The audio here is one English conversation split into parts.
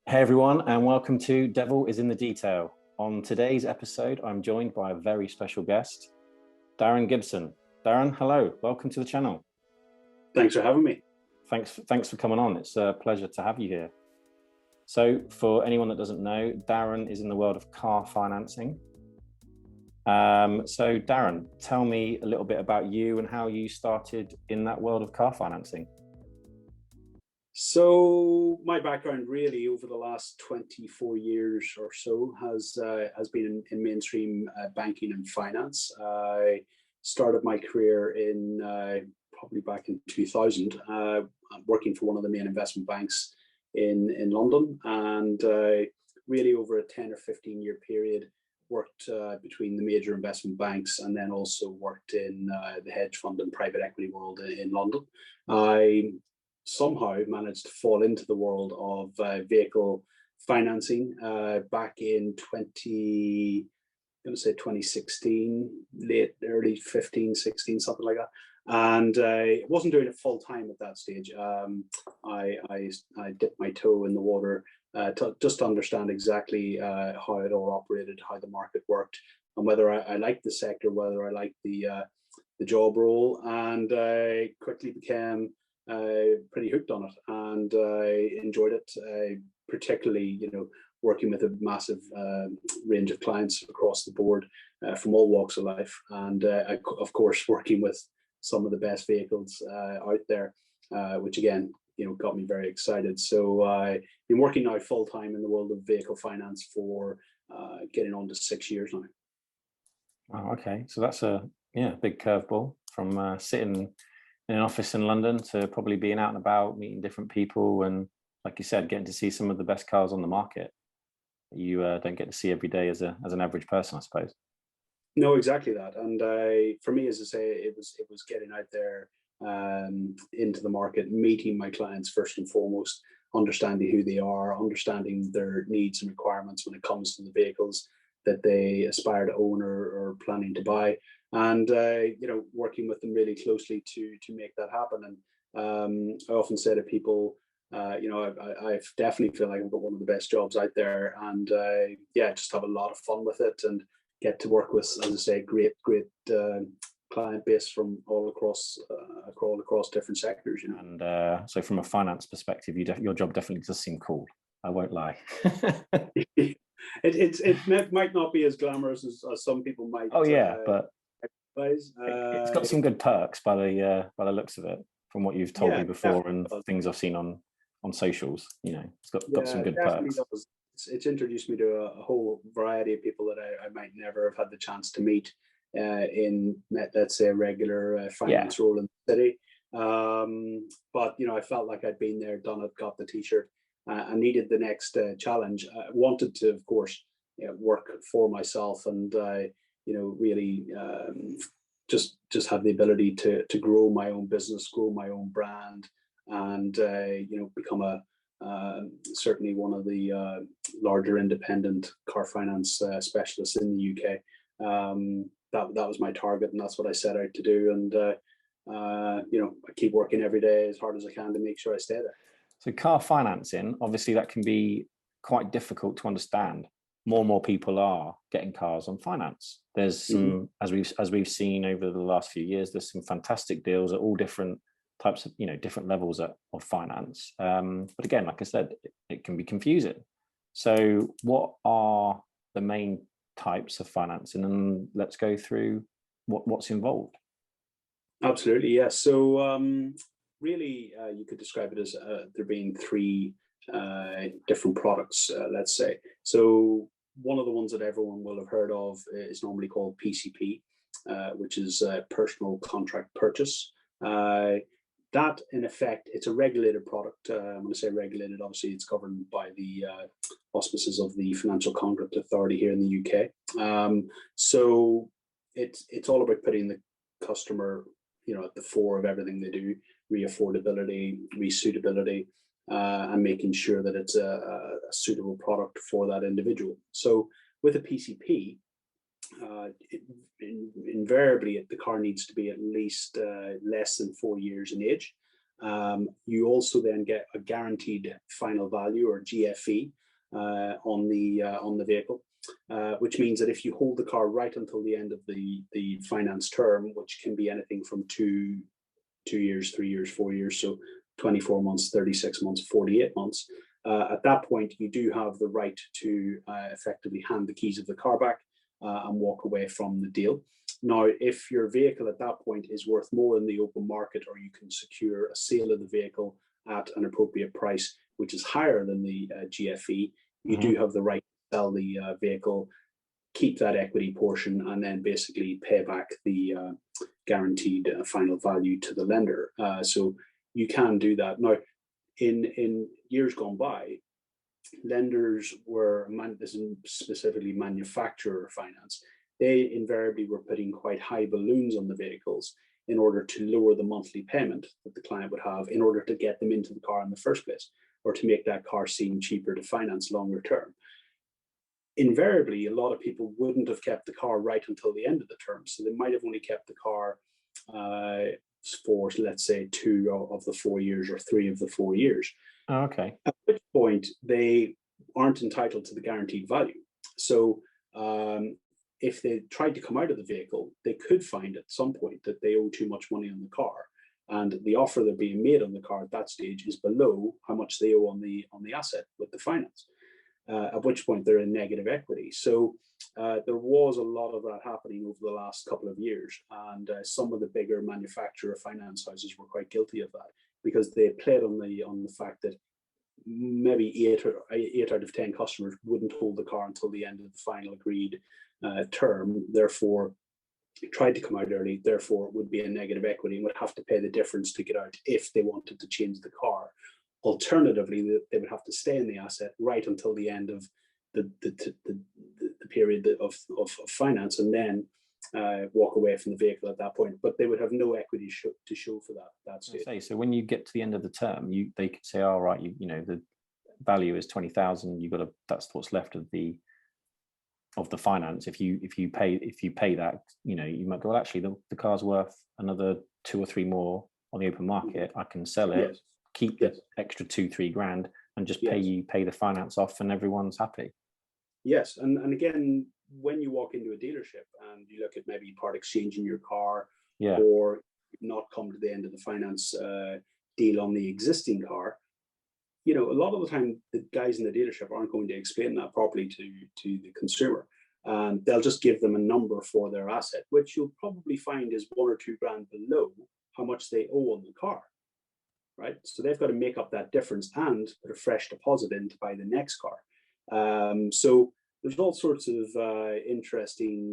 Hey everyone, and welcome to Devil is in the Detail. On today's episode, I'm joined by a very special guest, Darren Gibson. Darren, hello, welcome to the channel. Thanks for having me. Thanks for coming on. It's a pleasure to have you here. So for anyone that doesn't know, Darren is in the world of car financing. So Darren, tell me a little bit about you and how you started in that world of car financing. So my background really over the last 24 years or so has been in mainstream banking and finance. I started my career in probably back in 2000, working for one of the main investment banks in London, and really over a 10 or 15 year period worked between the major investment banks, and then also worked in the hedge fund and private equity world in London. I somehow managed to fall into the world of vehicle financing back in 2016, early 15, 16, something like that. And I wasn't doing it full time at that stage. I dipped my toe in the water just to understand exactly how it all operated, how the market worked, and whether I liked the sector, whether I liked the job role, and I quickly became pretty hooked on it, and I enjoyed it, particularly, working with a massive range of clients across the board from all walks of life, and of course working with some of the best vehicles out there, which again, got me very excited. So I've been working now full time in the world of vehicle finance for getting on to 6 years now. Oh, okay. So that's a big curveball from sitting in an office in London to probably being out and about, meeting different people, and like you said, getting to see some of the best cars on the market you don't get to see every day as an average person, I suppose. No, exactly that. And for me, as I say, it was getting out there into the market, meeting my clients first and foremost, understanding who they are, understanding their needs and requirements when it comes to the vehicles that they aspire to own or planning to buy, and working with them really closely to make that happen. And I often say to people, I definitely feel like I've got one of the best jobs out there, and just have a lot of fun with it, and get to work with, as I say, great client base from all across different sectors. And so from a finance perspective, your job definitely does seem cool, I won't lie. It might not be as glamorous as some people might. Oh yeah, but it's got some good perks by the looks of it, from what you've told me before, and things I've seen on socials. It's got some good perks. Does. It's introduced me to a whole variety of people that I might never have had the chance to meet in, let's say, a regular finance role in the city. But I felt like I'd been there, done it, got the t-shirt. I needed the next challenge. I wanted to, of course, work for myself, and really just have the ability to grow my own business, grow my own brand, and become certainly one of the larger independent car finance specialists in the UK. That was my target, and that's what I set out to do. And I keep working every day as hard as I can to make sure I stay there. So car financing, obviously that can be quite difficult to understand. More and more people are getting cars on finance. There's some, as we've seen over the last few years, there's some fantastic deals at all different types of, different levels of finance. But again, like I said, it can be confusing. So what are the main types of financing? And let's go through what's involved. Absolutely, yes. So really, you could describe it as there being three different products, let's say. So one of the ones that everyone will have heard of is normally called PCP, which is personal contract purchase. That, in effect, it's a regulated product. I'm going to say regulated. Obviously, it's governed by the auspices of the Financial Conduct Authority here in the UK. So it's all about putting the customer, at the fore of everything they do: re-affordability, re-suitability, and making sure that it's a suitable product for that individual. So with a PCP, invariably the car needs to be at least less than 4 years in age, You also then get a guaranteed final value, or GFE, on the vehicle, which means that if you hold the car right until the end of the finance term, which can be anything from 2 years, 3 years, 4 years, so 24 months, 36 months, 48 months. At that point, you do have the right to effectively hand the keys of the car back and walk away from the deal. Now, if your vehicle at that point is worth more in the open market, or you can secure a sale of the vehicle at an appropriate price, which is higher than the GFE, you do have the right to sell the vehicle, keep that equity portion, and then basically pay back the guaranteed final value to the lender. So you can do that. Now, in years gone by, lenders were, this is specifically manufacturer finance, they invariably were putting quite high balloons on the vehicles in order to lower the monthly payment that the client would have in order to get them into the car in the first place, or to make that car seem cheaper to finance longer term. Invariably, a lot of people wouldn't have kept the car right until the end of the term. So they might have only kept the car for, let's say, 2 of the 4 years, or 3 of the 4 years. Oh, okay. At which point they aren't entitled to the guaranteed value. So if they tried to come out of the vehicle, they could find at some point that they owe too much money on the car, and the offer they're being made on the car at that stage is below how much they owe on the asset with the finance. At which point they're in negative equity. So there was a lot of that happening over the last couple of years, and some of the bigger manufacturer finance houses were quite guilty of that, because they played on the fact that maybe 8 out of 10 customers wouldn't hold the car until the end of the final agreed term, therefore tried to come out early, therefore would be in negative equity and would have to pay the difference to get out if they wanted to change the car. Alternatively, they would have to stay in the asset right until the end of the period of finance, and then walk away from the vehicle at that point. But they would have no equity to show for that stage. So when you get to the end of the term, they could say, "All right, the value is 20,000. You've got to, that's what's left of the finance. If you pay that, you might go, well, actually the car's worth another 2 or 3 more on the open market. I can sell it." Yes. Keep the extra 2-3 grand and just pay the finance off, and everyone's happy. Yes, and again, when you walk into a dealership and you look at maybe part exchanging your car, or not come to the end of the finance deal on the existing car, a lot of the time the guys in the dealership aren't going to explain that properly to the consumer. They'll just give them a number for their asset, which you'll probably find is 1 or 2 grand below how much they owe on the car. Right, so they've got to make up that difference and put a fresh deposit in to buy the next car. So there's all sorts of interesting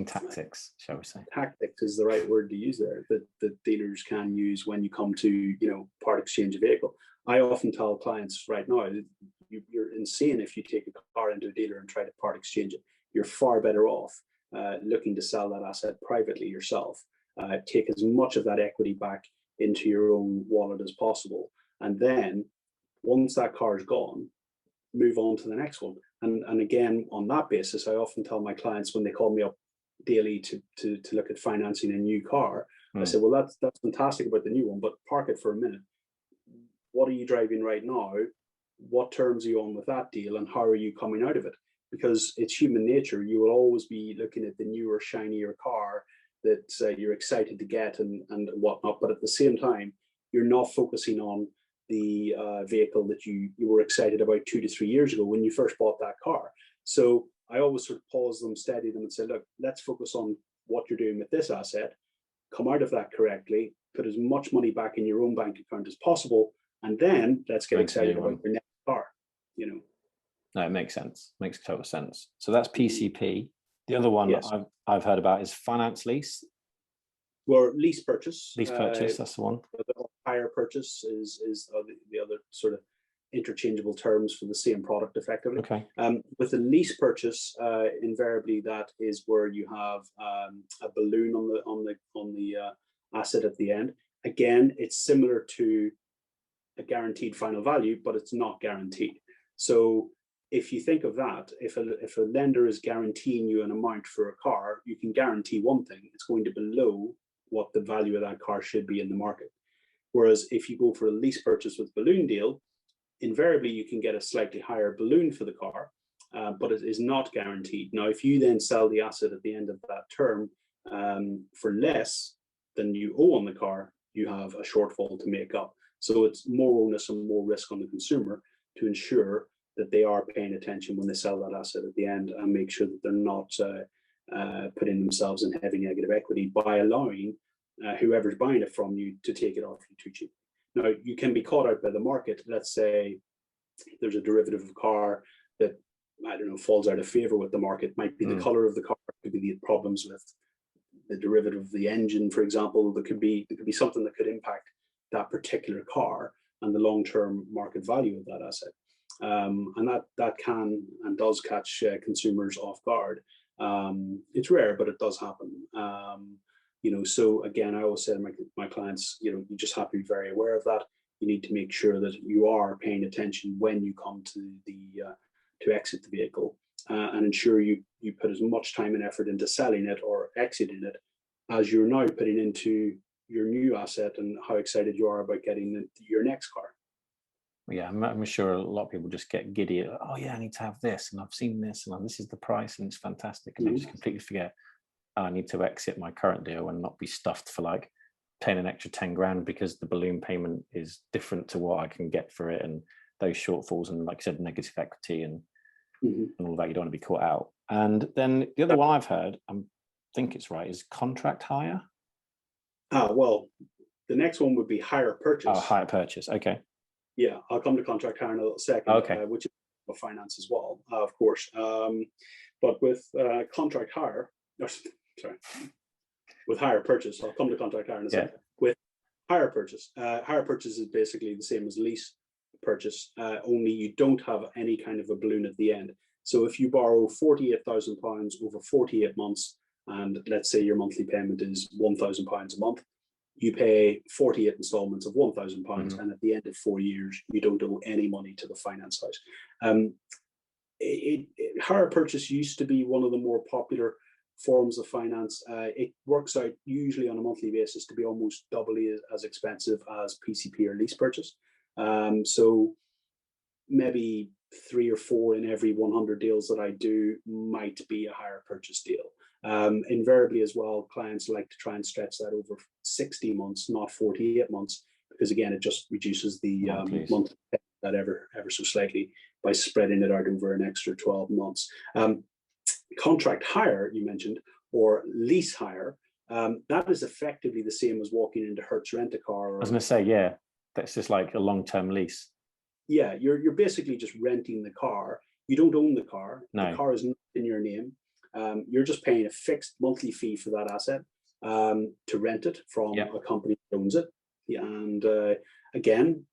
tactics, shall we say? Tactics is the right word to use there, that dealers can use when you come to part exchange a vehicle. I often tell clients right now, you're insane if you take a car into a dealer and try to part exchange it. You're far better off looking to sell that asset privately yourself. Take as much of that equity back into your own wallet as possible, and then once that car is gone, move on to the next one. And again, on that basis, I often tell my clients when they call me up daily to look at financing a new car, I say, well, that's fantastic about the new one, but park it for a minute. What are you driving right now? What terms are you on with that deal, and how are you coming out of it? Because it's human nature. You will always be looking at the newer, shinier car that you're excited to get and whatnot, but at the same time, you're not focusing on the vehicle that you were excited about 2 to 3 years ago when you first bought that car. So I always sort of pause them, steady them, and say, look, let's focus on what you're doing with this asset, come out of that correctly, put as much money back in your own bank account as possible, and then let's get excited about your next car. No, it makes sense. Makes total sense. So that's PCP. The other one I've heard about is finance lease. Or lease purchase. Lease purchase, that's the one. Hire purchase is the other sort of interchangeable terms for the same product, effectively. Okay. With a lease purchase, invariably that is where you have a balloon on the asset at the end. Again, it's similar to a guaranteed final value, but it's not guaranteed. So if you think of that, if a lender is guaranteeing you an amount for a car, you can guarantee one thing: it's going to be below what the value of that car should be in the market. Whereas if you go for a lease purchase with balloon deal, invariably you can get a slightly higher balloon for the car, but it is not guaranteed. Now, if you then sell the asset at the end of that term for less than you owe on the car, you have a shortfall to make up. So it's more onus and more risk on the consumer to ensure that they are paying attention when they sell that asset at the end, and make sure that they're not putting themselves in heavy negative equity by allowing whoever's buying it from you to take it off you too cheap. Now, you can be caught out by the market. Let's say there's a derivative of a car that, I don't know, falls out of favor with the market. Might be the color of the car, could be the problems with the derivative of the engine, for example. There could be something that could impact that particular car and the long-term market value of that asset. And that can and does catch consumers off guard. It's rare, but it does happen. So again, I always say to my clients, you just have to be very aware of that. You need to make sure that you are paying attention when you come to to exit the vehicle, and ensure you put as much time and effort into selling it or exiting it as you're now putting into your new asset, and how excited you are about getting your next car. Yeah, I'm sure a lot of people just get giddy. Oh yeah, I need to have this, and I've seen this, and this is the price, and it's fantastic, and they just completely forget, I need to exit my current deal and not be stuffed for like paying an extra 10 grand because the balloon payment is different to what I can get for it, and those shortfalls, and like I said, negative equity and all of that. You don't want to be caught out. And then the other one I've heard, I think it's right, is contract hire. Well, the next one would be hire purchase. Oh, hire purchase. Okay. Yeah, I'll come to contract hire in a little second. Okay. Which is finance as well, of course. But with contract hire, with hire purchase, I'll come to contract hire in a second. With hire purchase is basically the same as lease purchase, only you don't have any kind of a balloon at the end. So if you borrow £48,000 over 48 months, and let's say your monthly payment is £1,000 a month, you pay 48 installments of £1,000, and at the end of 4 years, you don't owe any money to the finance house. Hire purchase used to be one of the more popular forms of finance. It works out usually on a monthly basis to be almost doubly as expensive as PCP or lease purchase. So maybe 3 or 4 in every 100 deals that I do might be a hire purchase deal. Invariably as well, clients like to try and stretch that over 60 months, not 48 months, because again, it just reduces the monthly that ever so slightly by spreading it out over an extra 12 months. Contract hire, you mentioned, or lease hire, that is effectively the same as walking into Hertz Rent-A-Car. I was going to say, yeah, that's just like a long-term lease. Yeah, you're basically just renting the car. You don't own the car. No. The car is not in your name. You're just paying a fixed monthly fee for that asset to rent it from a company that owns it. Yeah, and again,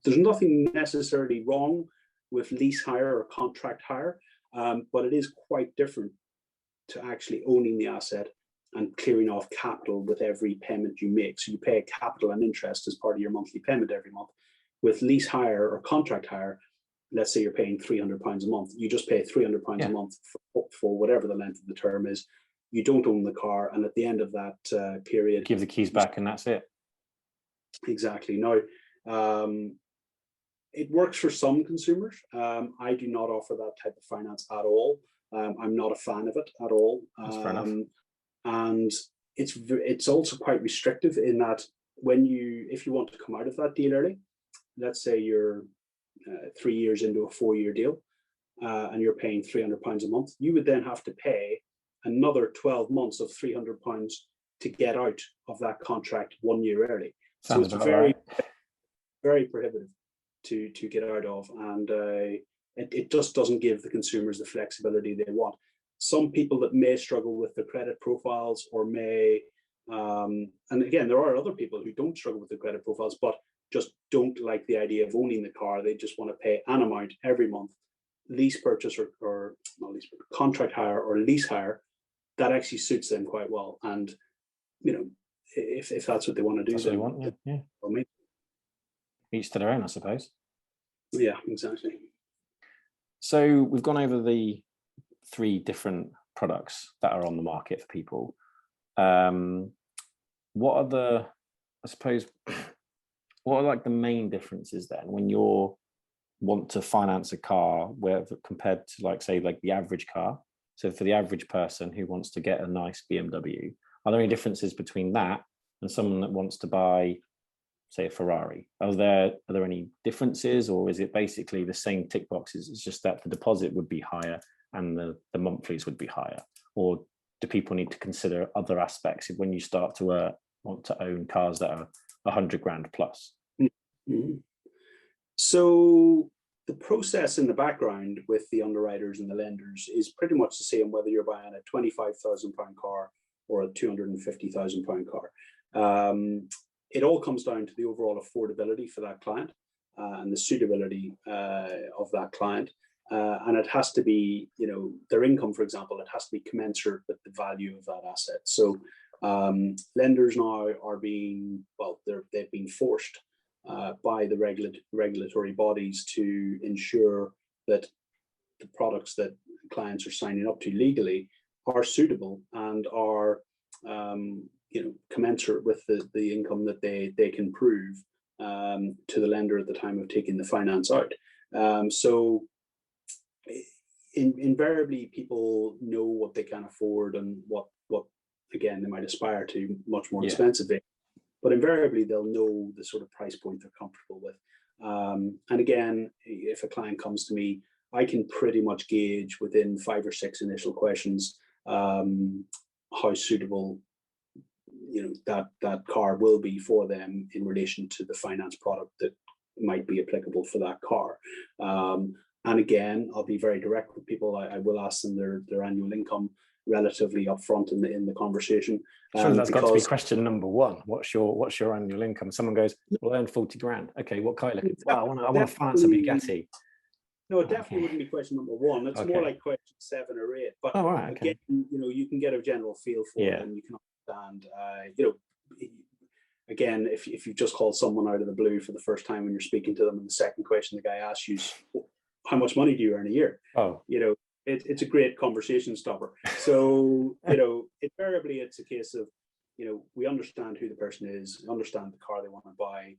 there's nothing necessarily wrong with lease hire or contract hire, but it is quite different to actually owning the asset and clearing off capital with every payment you make. So you pay capital and interest as part of your monthly payment every month. With lease hire or contract hire, let's say you're paying £300 a month, you just pay £300 a month for whatever the length of the term is. You don't own the car, and at the end of that period, give the keys back, and that's it. Exactly. Now, it works for some consumers. I do not offer that type of finance at all. I'm not a fan of it at all. That's fair enough. And it's also quite restrictive in that if you want to come out of that deal early, let's say you're 3 years into a 4-year deal, and you're paying £300 a month, you would then have to pay another 12 months of £300 to get out of that contract 1 year early. Sounds so it's very, very prohibitive to get out of, and it just doesn't give the consumers the flexibility they want. Some people that may struggle with their credit profiles, or may, and again, there are other people who don't struggle with their credit profiles, but just don't like the idea of owning the car. They just want to pay an amount every month. Lease purchase or not lease, contract hire or lease hire, that actually suits them quite well. And if that's what they want to do, that's what they want. Yeah. For me, each to their own, I suppose. Yeah, exactly. So we've gone over the 3 different products that are on the market for people. what are the, I suppose, what are like the main differences then when you're want to finance a car where compared to like say like the average car? So for the average person who wants to get a nice BMW, are there any differences between that and someone that wants to buy, say, a Ferrari? Are there any differences, or is it basically the same tick boxes? It's just that the deposit would be higher and the monthlies would be higher? Or do people need to consider other aspects when you start to want to own cars that are 100 grand plus? Mm-hmm. So the process in the background with the underwriters and the lenders is pretty much the same whether you're buying a £25,000 car or a £250,000 car. It all comes down to the overall affordability for that client and the suitability of that client. And it has to be, their income, for example, it has to be commensurate with the value of that asset. So lenders now are they've been forced by the regulatory bodies to ensure that the products that clients are signing up to legally are suitable and are commensurate with the income that they can prove to the lender at the time of taking the finance out. So invariably people know what they can afford and what again they might aspire to much more expensive vehicles. But invariably they'll know the sort of price point they're comfortable with. And again, if a client comes to me, I can pretty much gauge within 5 or 6 initial questions how suitable that car will be for them in relation to the finance product that might be applicable for that car. And again, I'll be very direct with people. I will ask them their annual income relatively upfront in the conversation. Sure, that's got to be question number one. What's your annual income? Someone goes, well, I earn 40 grand. Okay, what car are you looking for? Well, I want to finance a Bugatti. No, it definitely wouldn't be question number one. It's more like question 7 or 8. But again, you can get a general feel for it, and you can understand. Again, if you just call someone out of the blue for the first time when you're speaking to them, and the second question the guy asks you is, how much money do you earn a year? It's a great conversation stopper. So, invariably it's a case of, we understand who the person is, understand the car they want to buy,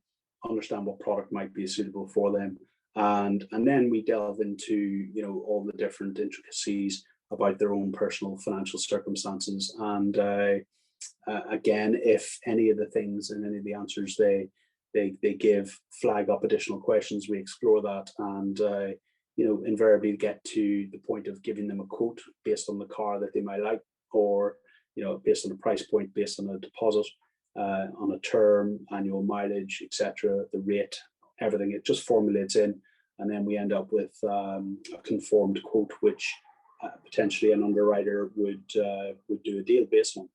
understand what product might be suitable for them. And then we delve into, all the different intricacies about their own personal financial circumstances. And again, if any of the things and any of the answers they give flag up additional questions, we explore that and, invariably get to the point of giving them a quote based on the car that they might like, or, based on a price point, based on a deposit, on a term, annual mileage, etc., the rate, everything. It just formulates in, and then we end up with a conformed quote, which potentially an underwriter would do a deal based on.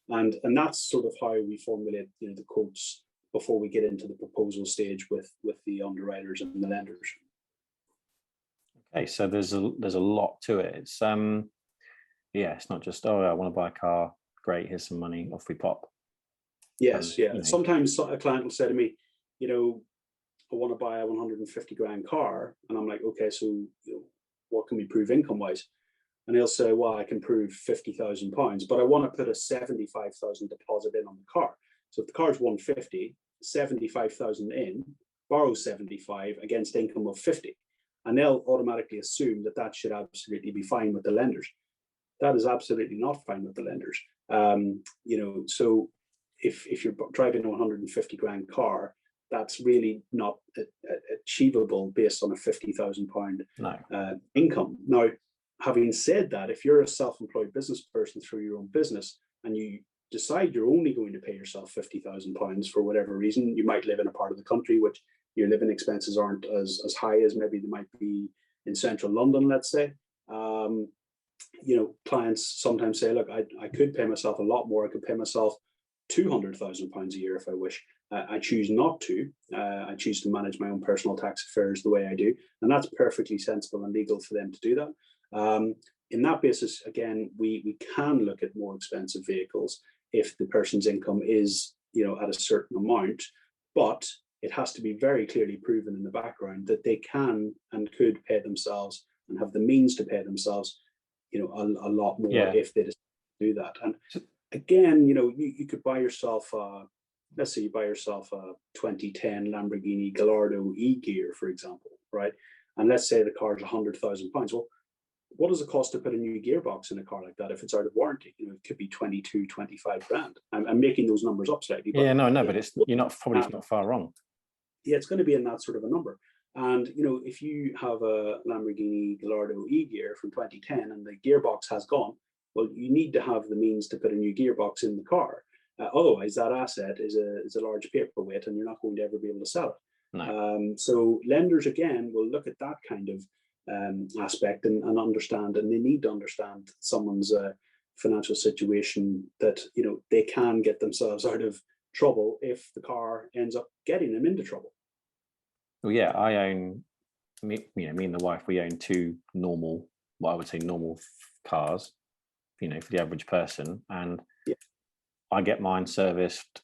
And that's sort of how we formulate, the quotes before we get into the proposal stage with the underwriters and the lenders. Okay, so there's a lot to it. It's it's not just, I want to buy a car, great, here's some money, off we pop. Yes, Sometimes a client will say to me, I want to buy a 150 grand car, and I'm like, okay, so what can we prove income wise? And he'll say, well, I can prove £50,000, but I want to put a 75,000 deposit in on the car. So if the car's 150, 75,000 in, borrow 75 against income of 50. And they'll automatically assume that should absolutely be fine with the lenders. That is absolutely not fine with the lenders. So if you're driving a 150 grand car, that's really not achievable based on a £50,000 income. Now, having said that, if you're a self-employed business person through your own business and you decide you're only going to pay yourself £50,000 for whatever reason, you might live in a part of the country which your living expenses aren't as high as maybe they might be in central London, let's say. Clients sometimes say, look, I could pay myself a lot more. I could pay myself £200,000 a year if I wish. I choose not to. I choose to manage my own personal tax affairs the way I do. And that's perfectly sensible and legal for them to do that. In that basis, again, we can look at more expensive vehicles if the person's income is, at a certain amount, but it has to be very clearly proven in the background that they can and could pay themselves and have the means to pay themselves, a lot more if they decide to do that. And again, you could buy yourself, let's say you buy yourself a 2010 Lamborghini Gallardo E-Gear, for example, right? And let's say the car is £100,000. Well, what does it cost to put a new gearbox in a car like that if it's out of warranty? It could be 22, 25 grand. I'm making those numbers up slightly. But yeah, no, but you're not far wrong. Yeah, it's going to be in that sort of a number. And if you have a Lamborghini Gallardo E-Gear from 2010 and the gearbox has gone, well, you need to have the means to put a new gearbox in the car. Otherwise, that asset is a large paperweight, and you're not going to ever be able to sell it. No. So lenders again will look at that kind of aspect and understand, and they need to understand someone's financial situation, that they can get themselves out of trouble if the car ends up getting them into trouble. Well, yeah, I own me and the wife. We own two normal, what I would say normal cars, for the average person, and yeah. I get mine serviced,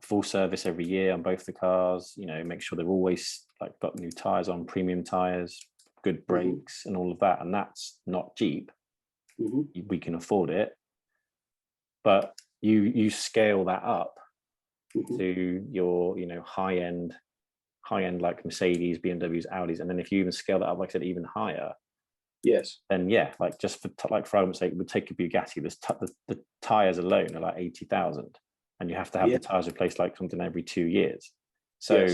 full service every year on both the cars. Make sure they're always got new tires on, premium tires, good brakes, and all of that. And that's not cheap. We can afford it, but you scale that up to your high end like Mercedes, BMWs, Audis, and then if you even scale that up, like I said, even higher, yes, then yeah, just for argument's sake, we'd take a Bugatti. The tires alone are like 80,000, and you have to have the tires replaced like something every 2 years. So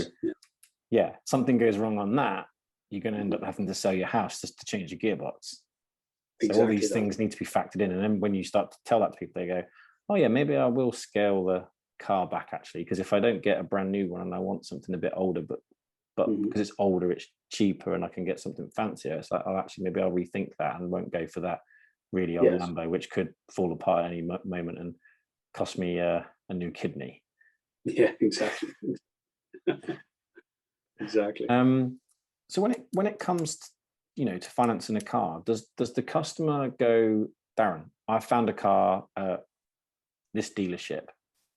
yeah, something goes wrong on that, you're going to end up having to sell your house just to change your gearbox. So all these things need to be factored in. And then when you start to tell that to people, they go, oh yeah, maybe I will scale the car back actually, because if I don't get a brand new one and I want something a bit older, but because it's older, it's cheaper and I can get something fancier, it's like, oh, actually, maybe I'll rethink that and won't go for that really old Lambo, which could fall apart at any moment and cost me a new kidney. Yeah, exactly. Exactly. So when it comes to financing a car, does the customer go, Darren, I found a car at this dealership,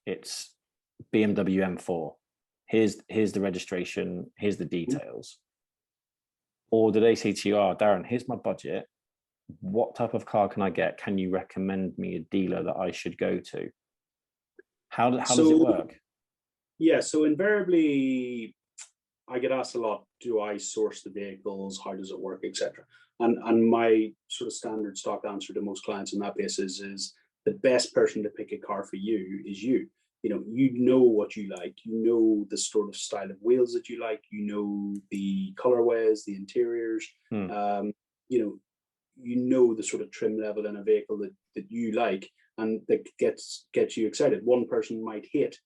it's BMW M4, here's the registration, here's the details? Or do they say to you, oh, Darren, here's my budget, what type of car can I get? Can you recommend me a dealer that I should go to? How does it work? Yeah, so invariably I get asked a lot, do I source the vehicles? How does it work, etc.? And my sort of standard stock answer to most clients on that basis is the best person to pick a car for you is you. You know what you like, the sort of style of wheels that you like, the colorways, the interiors, the sort of trim level in a vehicle that you like and that gets you excited. One person might hate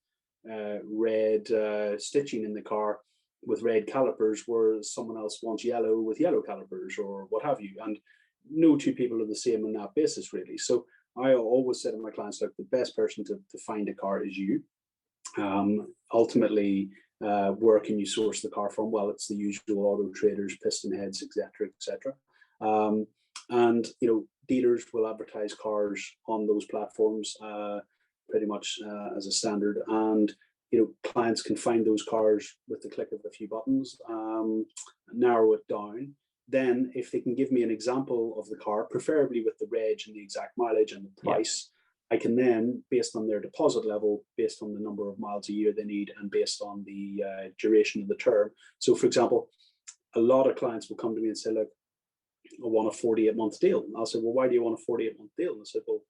red stitching in the car with red calipers, whereas someone else wants yellow with yellow calipers or what have you. And no two people are the same on that basis, really. So I always say to my clients, look, the best person to find a car is you. Ultimately, where can you source the car from? Well, it's the usual auto traders, piston heads, etc., etc. And dealers will advertise cars on those platforms pretty much as a standard, and clients can find those cars with the click of a few buttons, narrow it down. Then if they can give me an example of the car, preferably with the reg and the exact mileage and the price, I can then, based on their deposit level, based on the number of miles a year they need, and based on the duration of the term. So for example, a lot of clients will come to me and say, look, I want a 48-month deal. And I'll say, well, why do you want a 48-month deal? And I said, well,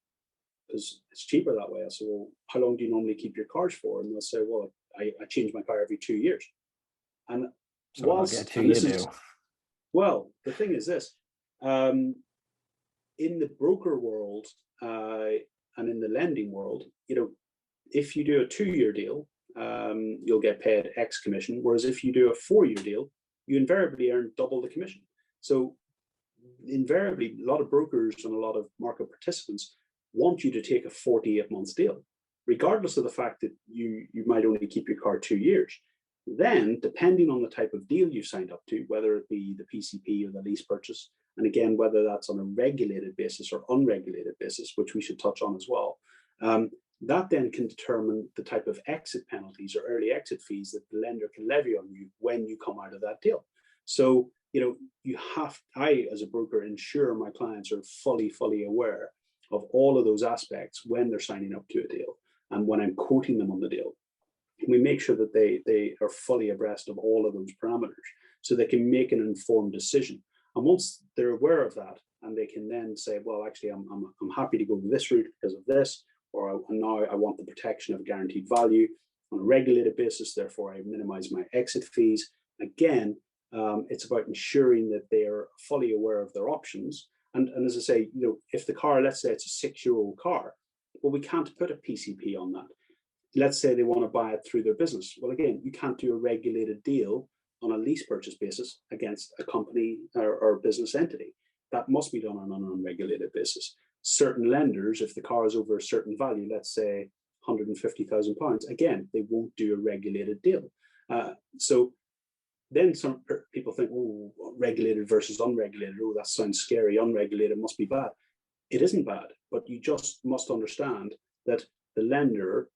because it's cheaper that way. I said, well, how long do you normally keep your cars for? And they'll say, well, I change my car every 2 years. And so whilst, and this is, well, the thing is this, in the broker world and in the lending world, if you do a 2-year deal, you'll get paid X commission. Whereas if you do a 4-year deal, you invariably earn double the commission. So invariably, a lot of brokers and a lot of market participants want you to take a 48-month deal, regardless of the fact that you might only keep your car 2 years. Then, depending on the type of deal you signed up to, whether it be the PCP or the lease purchase, and again, whether that's on a regulated basis or unregulated basis, which we should touch on as well, that then can determine the type of exit penalties or early exit fees that the lender can levy on you when you come out of that deal. So, I, as a broker, ensure my clients are fully aware of all of those aspects when they're signing up to a deal and when I'm quoting them on the deal. We make sure that they are fully abreast of all of those parameters so they can make an informed decision. And once they're aware of that, and they can then say, well, actually, I'm happy to go this route because of this, or now I want the protection of guaranteed value on a regulated basis, therefore I minimize my exit fees. Again, it's about ensuring that they are fully aware of their options. And as I say, if the car, let's say it's a 6-year-old car, well, we can't put a PCP on that. Let's say they want to buy it through their business. Well, again, you can't do a regulated deal on a lease purchase basis against a company or business entity. That must be done on an unregulated basis. Certain lenders, if the car is over a certain value, let's say £150,000, again, they won't do a regulated deal. So then some people think, oh, regulated versus unregulated. Oh, that sounds scary. Unregulated must be bad. It isn't bad, but you just must understand that the lender,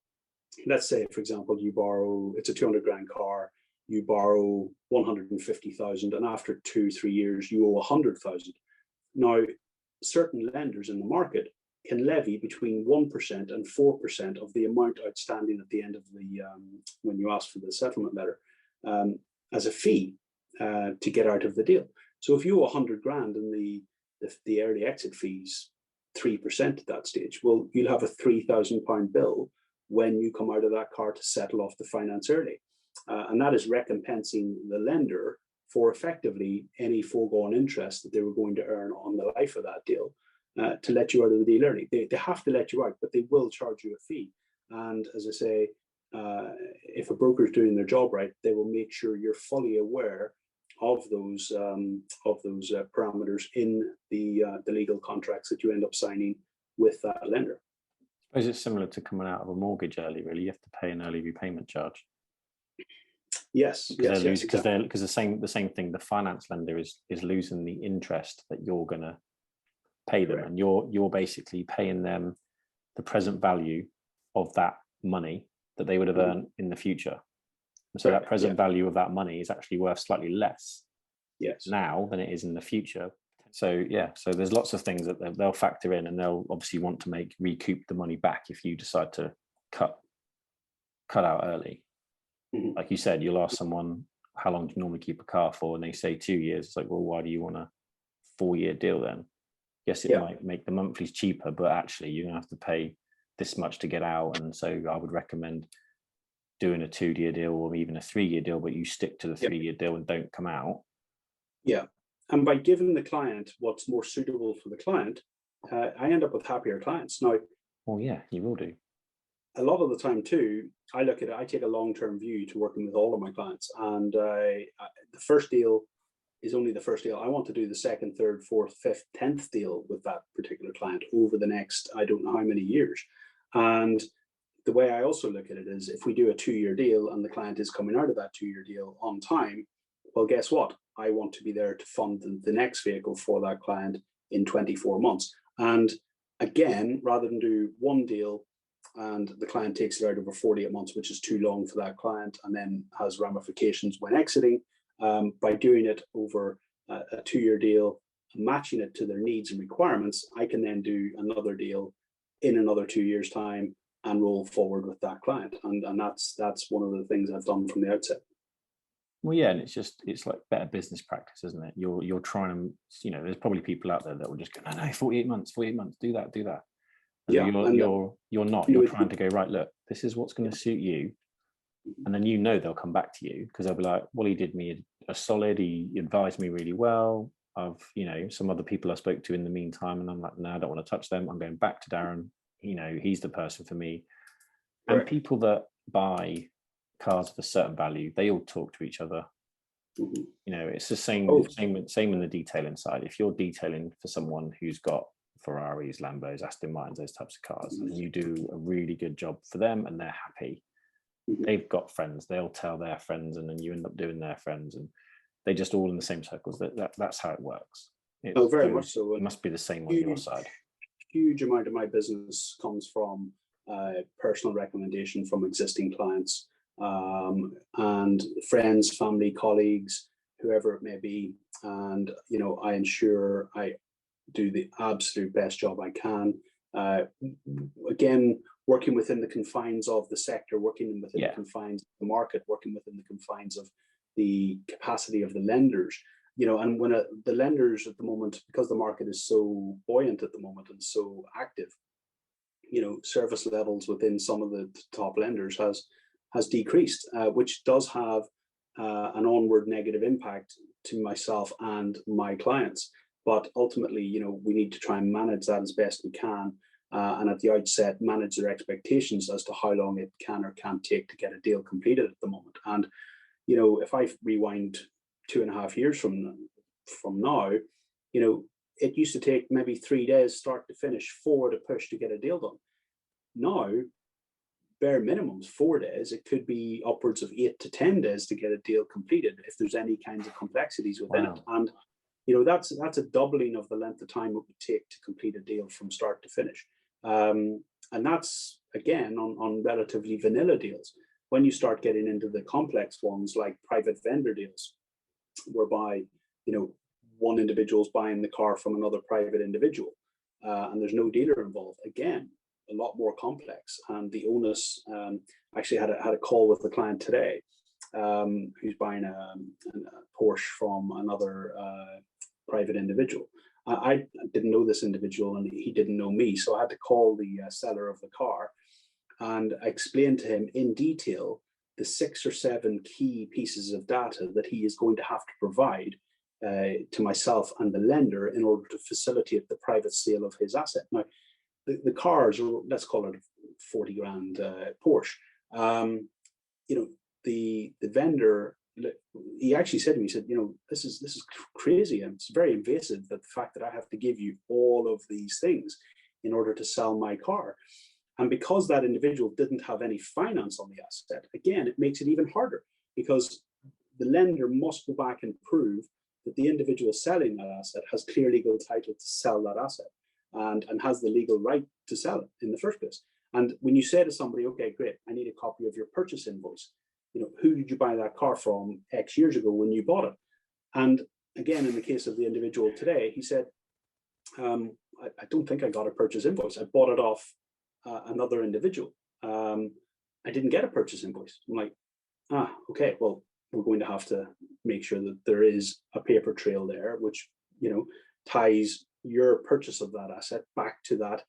let's say, for example, you borrow, it's a 200 grand car, you borrow 150,000, and after 2-3 years, you owe 100,000. Now, certain lenders in the market can levy between 1% and 4% of the amount outstanding at the end of the, when you ask for the settlement letter, as a fee to get out of the deal. So if you owe 100 grand and the early exit fees 3% at that stage, well, you'll have a £3,000 bill when you come out of that car to settle off the finance early. And that is recompensing the lender for effectively any foregone interest that they were going to earn on the life of that deal to let you out of the deal early. They have to let you out, but they will charge you a fee. And as I say, if a broker is doing their job right, they will make sure you're fully aware of those parameters in the legal contracts that you end up signing with that lender. I suppose it's similar to coming out of a mortgage early. Really, you have to pay an early repayment charge. Yes, because exactly. the same thing. The finance lender is losing the interest that you're going to pay them, Correct. and you're basically paying them the present value of that money that they would have earned in the future. And so that present value of that money is actually worth slightly less now than it is in the future. So so there's lots of things that they'll factor in, and they'll obviously want to recoup the money back if you decide to cut out early. Mm-hmm. Like you said, you'll ask someone, how long do you normally keep a car for? And they say 2 years. It's like, well, why do you want a 4-year deal then? Yes, it might make the monthlies cheaper, but actually you're gonna have to pay this much to get out. And so I would recommend doing a 2-year deal or even a 3-year deal, but you stick to the 3-year deal and don't come out. Yeah. And by giving the client what's more suitable for the client, I end up with happier clients. Now, well, yeah, you will do. A lot of the time too, I take a long-term view to working with all of my clients, and the first deal is only the first deal. I want to do the second, third, fourth, fifth, 10th deal with that particular client over the next, I don't know how many years. And the way I also look at it is, if we do a 2-year deal and the client is coming out of that 2-year deal on time, well, guess what? I want to be there to fund the next vehicle for that client in 24 months. And again, rather than do one deal and the client takes it out over 48 months, which is too long for that client and then has ramifications when exiting, by doing it over a 2-year deal, matching it to their needs and requirements, I can then do another deal in another 2 years' time and roll forward with that client. And that's one of the things I've done from the outset. Well, yeah, and it's like better business practice, isn't it? You're trying to, there's probably people out there that will just go, no, 48 months, do that. Yeah, you're not. You're trying to go, right, look, this is what's going to suit you. And then they'll come back to you because they'll be like, well, he did me a solid, he advised me really well. I've, some other people I spoke to in the meantime, and I'm like, no, I don't want to touch them. I'm going back to Darren. He's the person for me. Correct. And people that buy cars of a certain value, they all talk to each other. Mm-hmm. It's the same in the detailing side. If you're detailing for someone who's got Ferraris, Lambos, Aston Martins, those types of cars, and you do a really good job for them and they're happy, they've got friends, they'll tell their friends, and then you end up doing their friends, and they just all in the same circles. That's how it works. Very much so. It must be the same on your side. Huge amount of my business comes from personal recommendation from existing clients, and friends, family, colleagues, whoever it may be. And I ensure I do the absolute best job I can Again, working within the confines of the sector, working within Yeah. the confines of the market, working within the confines of the capacity of the lenders. And when the lenders at the moment, because the market is so buoyant at the moment and so active, service levels within some of the top lenders has decreased, which does have an onward negative impact to myself and my clients. But ultimately, we need to try and manage that as best we can, and at the outset manage their expectations as to how long it can or can't take to get a deal completed at the moment. And if I rewind 2.5 years from now, it used to take maybe 3 days start to finish, 4 to push to get a deal done. Now, bare minimums 4 days. It could be upwards of 8 to 10 days to get a deal completed if there's any kinds of complexities within it. And that's a doubling of the length of time it would take to complete a deal from start to finish. And that's again on relatively vanilla deals. When you start getting into the complex ones like private vendor deals, whereby one individual's buying the car from another private individual, and there's no dealer involved. Again, a lot more complex, and the onus. Actually, had a call with the client today, who's buying a Porsche from another private individual. I didn't know this individual, and he didn't know me, so I had to call the seller of the car and explain to him in detail the 6 or 7 key pieces of data that he is going to have to provide to myself and the lender in order to facilitate the private sale of his asset. Now, the cars, or let's call it a 40 grand Porsche. The vendor, he actually said to me, he said, this is crazy, and it's very invasive that the fact that I have to give you all of these things in order to sell my car. And because that individual didn't have any finance on the asset, again, it makes it even harder, because the lender must go back and prove that the individual selling that asset has clear legal title to sell that asset, and has the legal right to sell it in the first place. And when you say to somebody, okay, great, I need a copy of your purchase invoice, who did you buy that car from X years ago when you bought it? And again, in the case of the individual today, he said, I don't think I got a purchase invoice. I bought it off another individual. I didn't get a purchase invoice. I'm like, okay, well, we're going to have to make sure that there is a paper trail there, which, ties your purchase of that asset back to that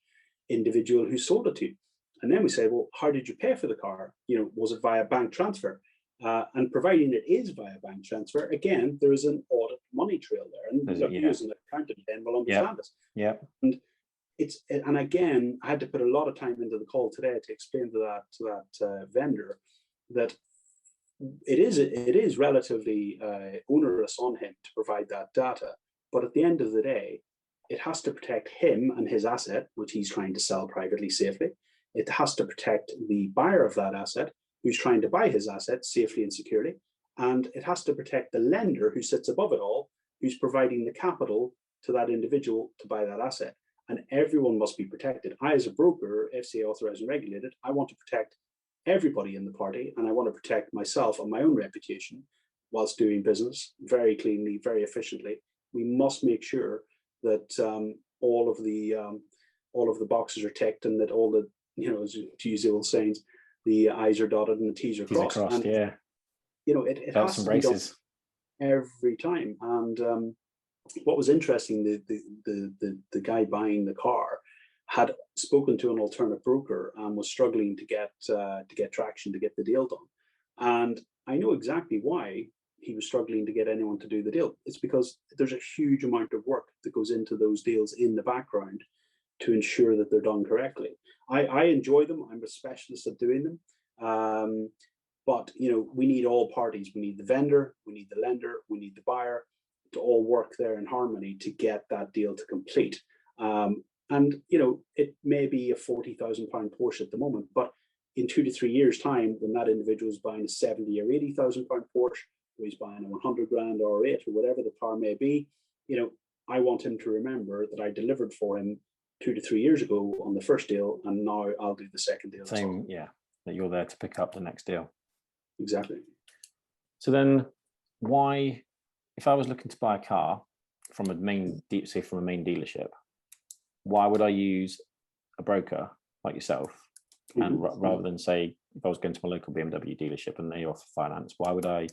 individual who sold it to you. And then we say, well, how did you pay for the car? Was it via bank transfer? And providing it is via bank transfer, again, there is an audit money trail there. And you as an accountant then will understand this. Yeah. And again, I had to put a lot of time into the call today to explain to that vendor that it is relatively onerous on him to provide that data. But at the end of the day, it has to protect him and his asset, which he's trying to sell privately safely. It has to protect the buyer of that asset, who's trying to buy his asset safely and securely. And it has to protect the lender who sits above it all, who's providing the capital to that individual to buy that asset. And everyone must be protected. I, as a broker, FCA authorized and regulated, I want to protect everybody in the party, and I want to protect myself and my own reputation whilst doing business very cleanly, very efficiently. We must make sure that all of the boxes are ticked, and that all the, to use the old sayings, the I's are dotted and the T's are crossed. And, yeah. It has to be done every time. And what was interesting, the guy buying the car had spoken to an alternate broker and was struggling to get traction to get the deal done. And I know exactly why he was struggling to get anyone to do the deal. It's because there's a huge amount of work that goes into those deals in the background to ensure that they're done correctly. I enjoy them. I'm a specialist at doing them. But we need all parties. We need the vendor, we need the lender, we need the buyer to all work there in harmony to get that deal to complete. And it may be a £40,000 Porsche at the moment, but in 2 to 3 years' time, when that individual is buying a £70,000 or £80,000 Porsche, or he's buying a 100 grand or 8 or whatever the car may be, I want him to remember that I delivered for him 2 to 3 years ago on the first deal, and now I'll do the second deal. Same, yeah, that you're there to pick up the next deal. Exactly. So then, why, if I was looking to buy a car from a main dealership, why would I use a broker like yourself, and rather than say, if I was going to my local BMW dealership and they offer finance, why would I?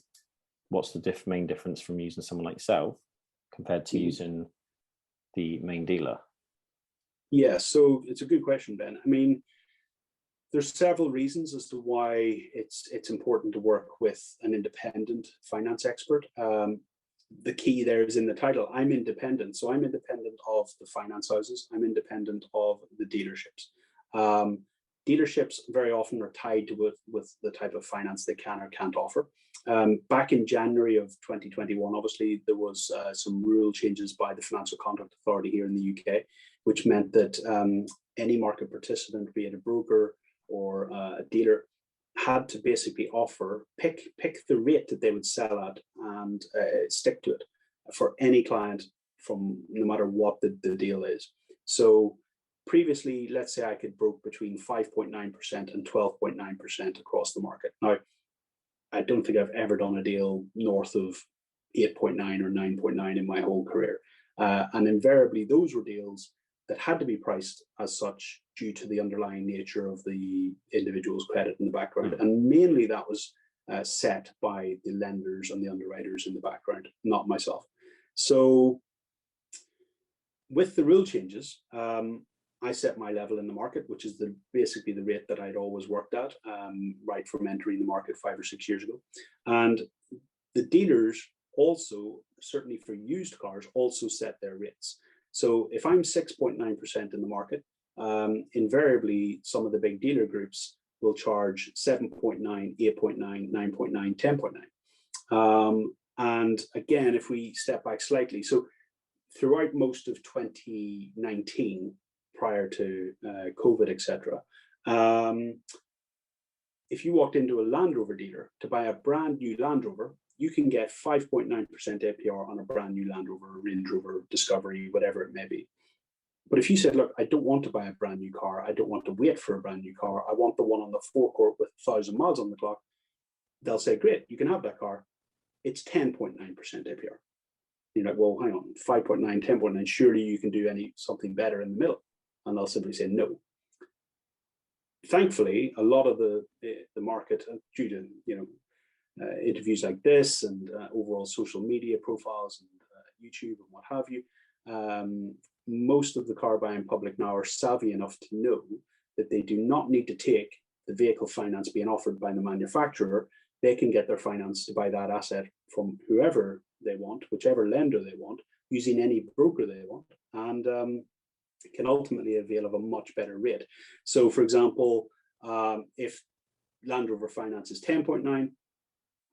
What's the main difference from using someone like yourself compared to using the main dealer? Yeah, so it's a good question, Ben. I mean, there's several reasons as to why it's important to work with an independent finance expert. The key there is in the title. I'm independent, so I'm independent of the finance houses. I'm independent of the dealerships. Dealerships very often are tied to with the type of finance they can or can't offer. Back in January of 2021, obviously there was some rule changes by the Financial Conduct Authority here in the UK, which meant that any market participant, be it a broker or a dealer, had to basically pick the rate that they would sell at and stick to it for any client, from no matter what the deal is. So previously, let's say I could broke between 5.9% and 12.9% across the market. Now, I don't think I've ever done a deal north of 8.9 or 9.9 in my whole career. And invariably, those were deals that had to be priced as such due to the underlying nature of the individual's credit in the background. And mainly that was set by the lenders and the underwriters in the background, not myself. So with the rule changes, I set my level in the market, which is basically the rate that I'd always worked at right from entering the market 5 or 6 years ago. And the dealers also, certainly for used cars, also set their rates. So if I'm 6.9% in the market, invariably some of the big dealer groups will charge 7.9, 8.9, 9.9, 10.9. And again, if we step back slightly, so throughout most of 2019, prior to COVID, etc., if you walked into a Land Rover dealer to buy a brand new Land Rover, you can get 5.9% APR on a brand new Land Rover, Range Rover, Discovery, whatever it may be. But if you said, look, I don't want to buy a brand new car, I don't want to wait for a brand new car, I want the one on the forecourt with 1,000 miles on the clock, they'll say, great, you can have that car. It's 10.9% APR. You're like, well, hang on, 5.9, 10.9, surely you can do something better in the middle. And they'll simply say no. Thankfully, a lot of the market, due to interviews like this and overall social media profiles and YouTube and what have you, most of the car buying public now are savvy enough to know that they do not need to take the vehicle finance being offered by the manufacturer. They can get their finance to buy that asset from whoever they want, whichever lender they want, using any broker they want, and can ultimately avail of a much better rate. So, for example, if Land Rover finance is 10.9,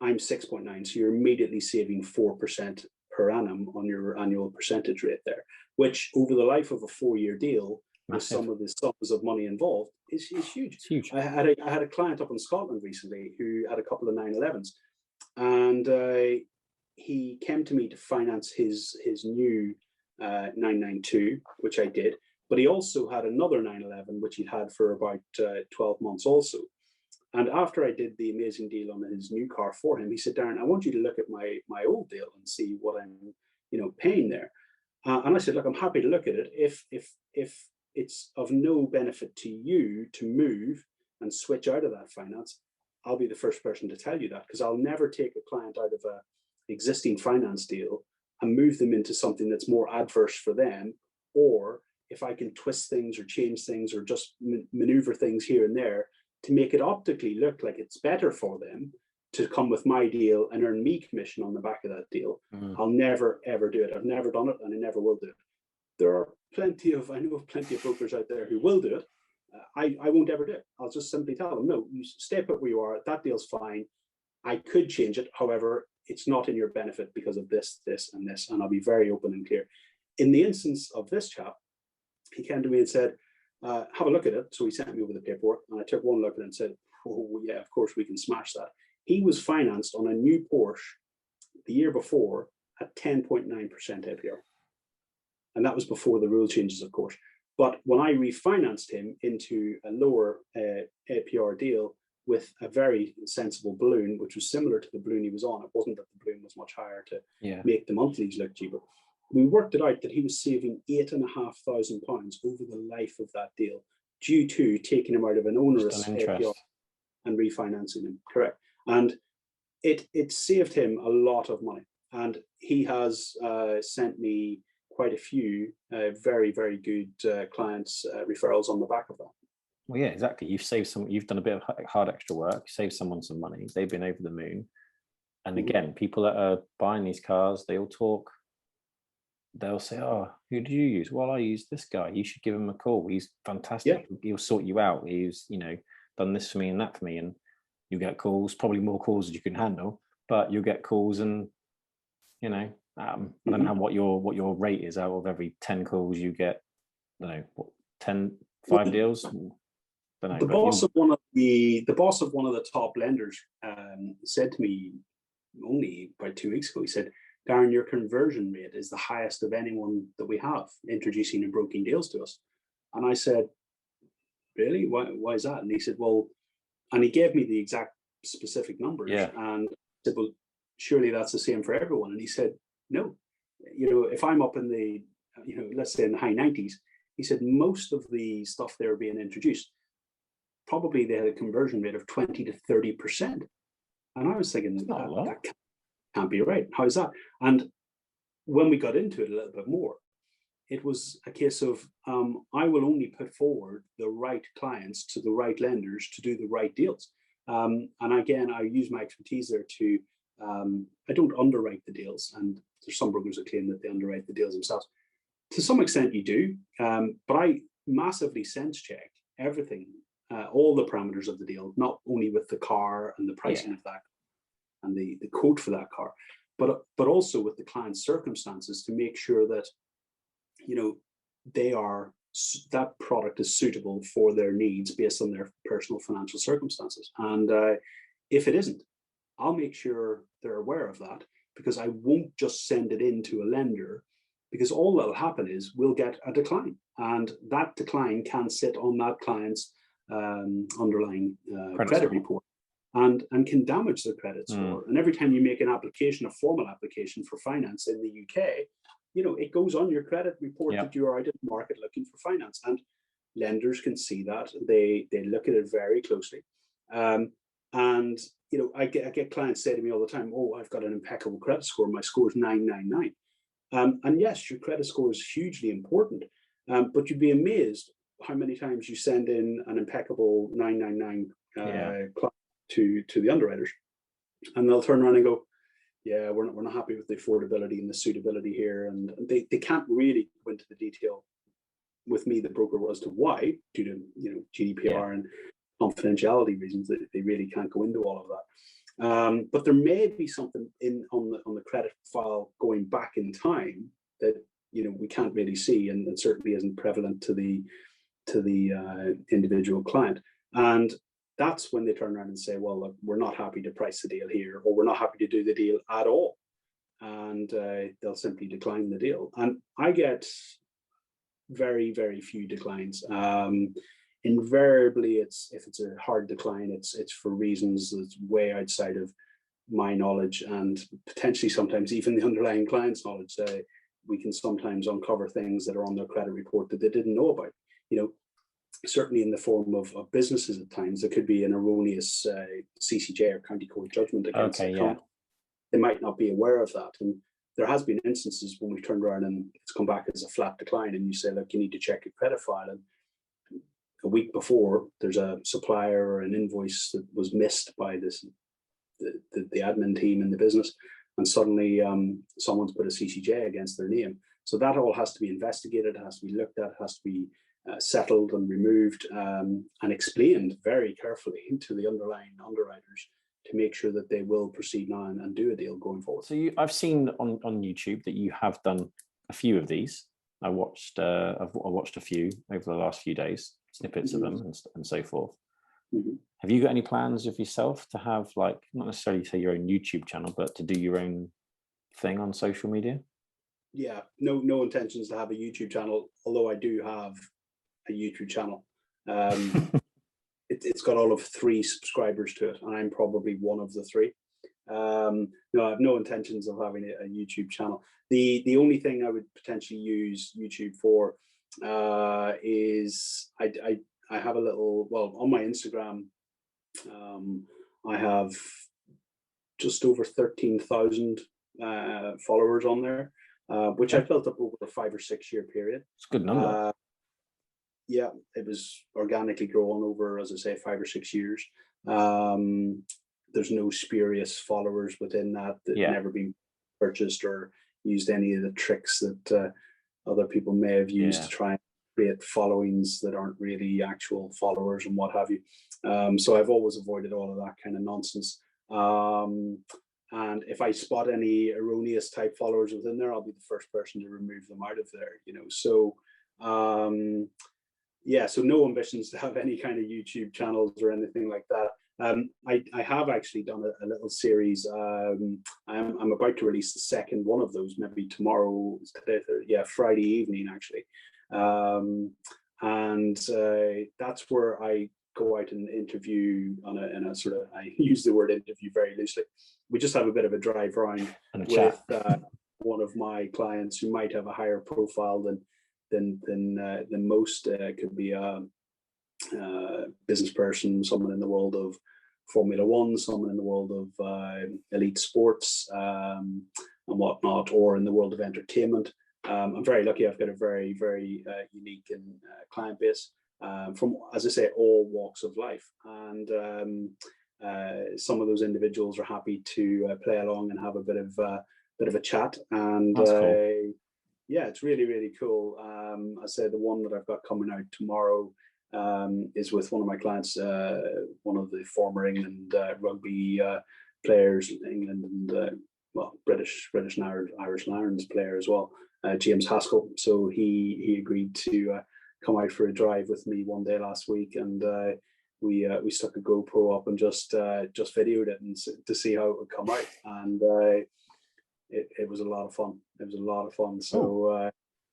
I'm 6.9, so you're immediately saving 4% per annum on your annual percentage rate there, which over the life of a 4-year deal, with some of the sums of money involved, is huge. It's huge. I had a client up in Scotland recently who had a couple of 911s, and he came to me to finance his new 992, which I did, but he also had another 911 which he'd had for about 12 months also. And after I did the amazing deal on his new car for him, he said, Darren, I want you to look at my old deal and see what I'm paying there. And I said, look, I'm happy to look at it if it's of no benefit to you to move and switch out of that finance. I'll be the first person to tell you that, because I'll never take a client out of an existing finance deal and move them into something that's more adverse for them, or if I can twist things or change things or just maneuver things here and there to make it optically look like it's better for them to come with my deal and earn me commission on the back of that deal, I'll never, ever do it. I've never done it and I never will do it. There are I know of plenty of brokers out there who will do it. I won't ever do it. I'll just simply tell them, no, you stay put where you are. That deal's fine. I could change it. However, it's not in your benefit because of this, this, and this. And I'll be very open and clear. In the instance of this chap, he came to me and said, have a look at it. So he sent me over the paperwork and I took one look at it and said, oh yeah, of course we can smash that. He was financed on a new Porsche the year before at 10.9% APR. And that was before the rule changes, of course. But when I refinanced him into a lower APR deal with a very sensible balloon, which was similar to the balloon he was on, it wasn't that the balloon was much higher to make the monthlies look cheaper. We worked it out that he was saving £8,500 over the life of that deal due to taking him out of an onerous Just on APR interest. and refinancing him. Correct. And it saved him a lot of money. And he has sent me quite a few very, very good clients referrals on the back of that. Well, yeah, exactly. You've done a bit of hard extra work, saved someone some money. They've been over the moon. And again, people that are buying these cars, they all talk. They'll say, "Oh, who do you use?" "Well, I use this guy. You should give him a call. He's fantastic. Yeah. He'll sort you out. He's, done this for me and that for me." And you get calls, probably more calls than you can handle, but you'll get calls, and I don't know what your rate is out of every 10 calls you get. I don't know, what, 10, 5 deals. Don't know, the boss of one of the top lenders said to me only about 2 weeks ago. He said, "Darren, your conversion rate is the highest of anyone that we have introducing and broking deals to us." And I said, "Really? Why is that?" And he said, "Well," and he gave me the exact specific numbers. Yeah. And I said, "Well, surely that's the same for everyone." And he said, "No, if I'm up in the, let's say in the high 90s, he said most of the stuff that are being introduced, probably they had a conversion rate of 20 to 30%. And I was thinking, that can't be right. How is that? And when we got into it a little bit more, it was a case of I will only put forward the right clients to the right lenders to do the right deals. And again, I use my expertise there to, I don't underwrite the deals. And there's some brokers that claim that they underwrite the deals themselves. To some extent you do, but I massively sense check everything, all the parameters of the deal, not only with the car and the pricing of that and the quote for that car, but also with the client's circumstances, to make sure that that product is suitable for their needs based on their personal financial circumstances. And if it isn't, I'll make sure they're aware of that, because I won't just send it in to a lender, because all that'll happen is we'll get a decline, and that decline can sit on that client's underlying credit report and can damage the credit score. And every time you make an application, a formal application for finance in the UK, it goes on your credit report that you are out in the market looking for finance, and lenders can see that. They look at it very closely. And I get clients say to me all the time, "Oh, I've got an impeccable credit score. My score is 999." And yes, your credit score is hugely important, but you'd be amazed how many times you send in an impeccable 999 client to the underwriters, and they'll turn around and go, "Yeah, we're not happy with the affordability and the suitability here," and they can't really go into the detail with me, the broker, as to why, due to GDPR and confidentiality reasons, that they really can't go into all of that. But there may be something on the credit file going back in time that we can't really see, and certainly isn't prevalent to the individual client. And that's when they turn around and say, "Well, look, we're not happy to price the deal here, or we're not happy to do the deal at all," and they'll simply decline the deal. And I get very, very few declines. Invariably, if it's a hard decline, it's for reasons that's way outside of my knowledge, and potentially sometimes even the underlying client's knowledge. We can sometimes uncover things that are on their credit report that they didn't know about. Certainly in the form of businesses at times, there could be an erroneous CCJ or county court judgment against the company. They might not be aware of that. And there has been instances when we've turned around and it's come back as a flat decline, and you say, "Look, you need to check your credit file." And a week before, there's a supplier or an invoice that was missed by the admin team in the business, and suddenly someone's put a CCJ against their name. So that all has to be investigated, has to be looked at, has to be settled and removed, and explained very carefully to the underlying underwriters to make sure that they will proceed now and do a deal going forward. So I've seen on YouTube that you have done a few of these. I watched a few over the last few days, snippets of them and so forth. Have you got any plans of yourself to have, like, not necessarily say your own YouTube channel, but to do your own thing on social media? Yeah, no intentions to have a YouTube channel, although I do have a YouTube channel. It's got all of 3 subscribers to it, and I'm probably one of the 3. No, I have no intentions of having a YouTube channel. The only thing I would potentially use YouTube for is I I have a little, well, on my Instagram, I have just over 13,000 followers on there, which I built up over a 5 or 6 year period. It's a good number. Yeah, it was organically growing over, as I say, 5 or 6 years. There's no spurious followers within that never been purchased or used any of the tricks that other people may have used to try and create followings that aren't really actual followers and what have you. So I've always avoided all of that kind of nonsense. And if I spot any erroneous type followers within there, I'll be the first person to remove them out of there, you know. So yeah, so no ambitions to have any kind of YouTube channels or anything like that. I have actually done a little series. I'm about to release the second one of those, maybe tomorrow, Friday evening actually. And that's where I go out and interview in a sort of, I use the word interview very loosely. We just have a bit of a drive around with one of my clients who might have a higher profile than most. Could be a business person, someone in the world of Formula One, someone in the world of elite sports and whatnot, or in the world of entertainment. I'm very lucky. I've got a very, very unique and client base from, as I say, all walks of life. And some of those individuals are happy to play along and have a bit of a chat. And cool. Yeah, it's really, really cool. I say the one that I've got coming out tomorrow is with one of my clients, one of the former England rugby players, England and British and Irish Lions player as well, James Haskell. So he agreed to come out for a drive with me one day last week, and we stuck a GoPro up and just videoed it and to see how it would come out, and it was a lot of fun. It was a lot of fun. So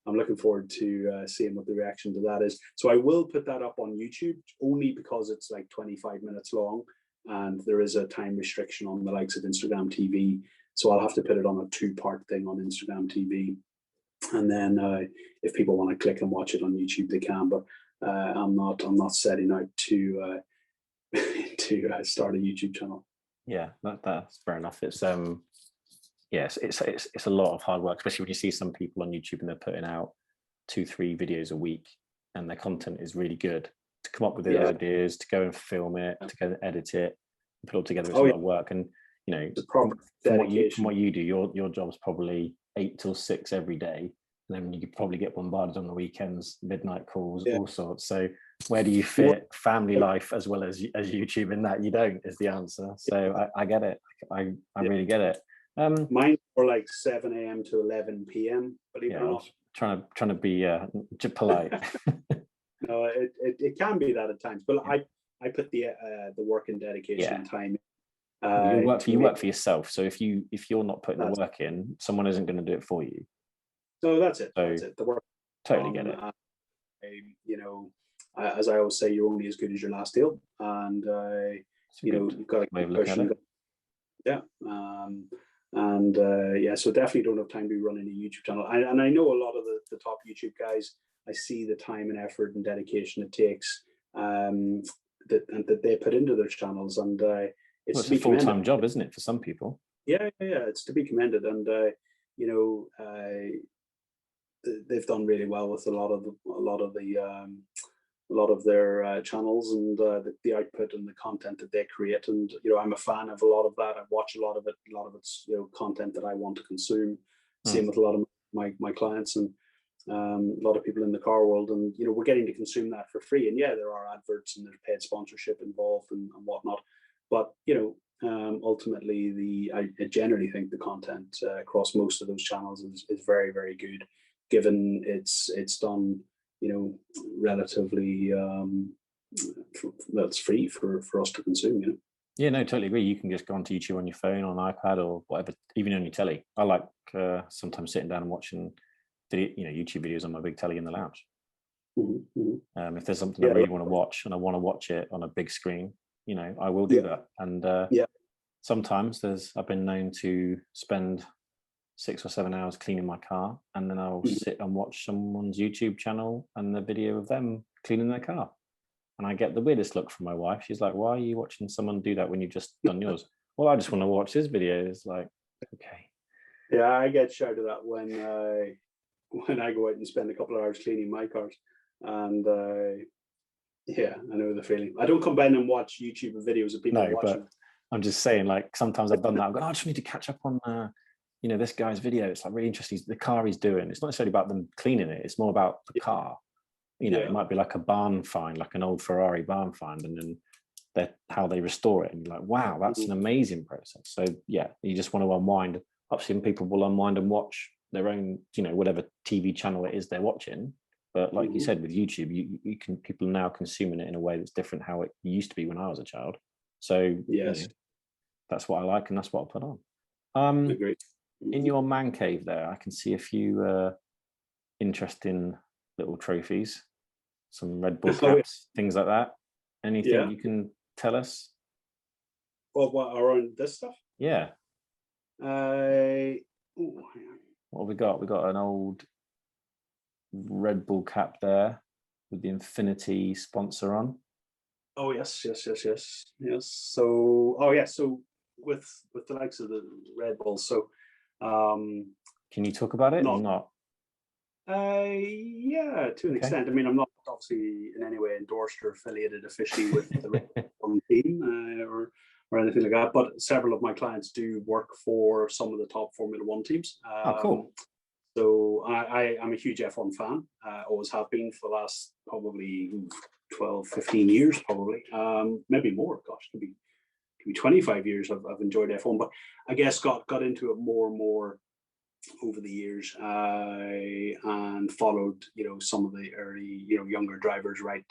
I'm looking forward to seeing what the reaction to that is. So I will put that up on YouTube, only because it's like 25 minutes long, and there is a time restriction on the likes of Instagram TV. So I'll have to put it on a 2-part thing on Instagram TV. And then if people want to click and watch it on YouTube, they can. But I'm not setting out to start a YouTube channel. Yeah, that's fair enough. It's yes, it's a lot of hard work, especially when you see some people on YouTube and they're putting out 2-3 videos a week, and their content is really good. To come up with the ideas, to go and film it, to go and edit it, and put it all together, it's a lot of work. And you know, from what you do, your job's probably 8 till 6 every day, and then you could probably get bombarded on the weekends, midnight calls, all sorts. So where do you fit family life as well as YouTube in that? You don't, is the answer. So I get it. I really get it. Mine were like 7 a.m. to 11 p.m. Believe it or not. Trying to be polite. No, it can be that at times, but I put the work and dedication and time. You work for yourself. So if you're not putting the work in, someone isn't going to do it for you. So that's it. That's it. The work. Totally get it. You know, as I always say, you're only as good as your last deal, and you know, you've got to keep pushing. Yeah. So definitely don't have time to be running a YouTube channel. And I know a lot of the top YouTube guys, I see the time and effort and dedication it takes that they put into their channels, and it's a full-time job, isn't it, for some people? Yeah, it's to be commended. And you know, they've done really well with a lot of their channels and the output and the content that they create. And you know, I'm a fan of a lot of that. I watch a lot of it. A lot of it's, you know, content that I want to consume. Same with a lot of my clients and a lot of people in the car world. And you know, we're getting to consume that for free. And yeah, there are adverts and there's paid sponsorship involved and whatnot. But you know, ultimately, I generally think the content across most of those channels is very, very good, given it's done, you know, relatively that's free for us to consume, you know. Yeah, no, totally agree. You can just go onto YouTube on your phone, on iPad, or whatever, even on your telly. I like sometimes sitting down and watching YouTube videos on my big telly in the lounge. If there's something I really want to watch and I want to watch it on a big screen, you know, I will do that. And sometimes I've been known to spend 6 or 7 hours cleaning my car, and then I'll sit and watch someone's YouTube channel and the video of them cleaning their car. And I get the weirdest look from my wife. She's like, why are you watching someone do that when you've just done yours? Well, I just want to watch his video. It's like, okay. Yeah, I get shouted at when I go out and spend a couple of hours cleaning my cars. And yeah, I know the feeling. I don't come in and watch YouTube videos of people watching. But I'm just saying, like, sometimes I've done that. I'm going, I just need to catch up on, this guy's video. It's like really interesting. The car he's doing. It's not necessarily about them cleaning it. It's more about the car. It might be like a barn find, like an old Ferrari barn find, and then how they restore it. And you're like, wow, that's an amazing process. So yeah, you just want to unwind. Obviously, people will unwind and watch their own, whatever TV channel it is they're watching. But like you said, with YouTube, people are now consuming it in a way that's different how it used to be when I was a child. So yes, that's what I like, and that's what I'll put on. Agreed. In your man cave there, I can see a few interesting little trophies, some Red Bull caps, things like that. Anything you can tell us? Well, what around this stuff? Yeah. What have we got? We got an old Red Bull cap there with the Infinity sponsor on. Oh yes. So so with the likes of the Red Bull. So can you talk about it or not? Yeah, to an extent. I mean, I'm not obviously in any way endorsed or affiliated officially with the Red Bull team or anything like that, but several of my clients do work for some of the top Formula One teams. Cool. So I'm a huge F1 fan, always have been for the last probably 12, 15 years, probably, maybe more. Gosh, could be 25 years. I've enjoyed F1, but I guess got into it more and more over the years, and followed some of the early younger drivers right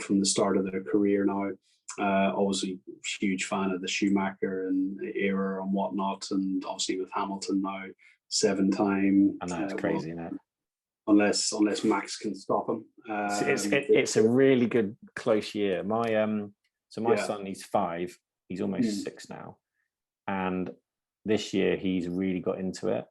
from the start of their career. Now, obviously, huge fan of the Schumacher and era and whatnot, and obviously with Hamilton now, 7-time. I know, it's crazy, isn't it? Unless Max can stop him. It's a really good close year. My son, he's 5. He's almost 6 now, and this year he's really got into it.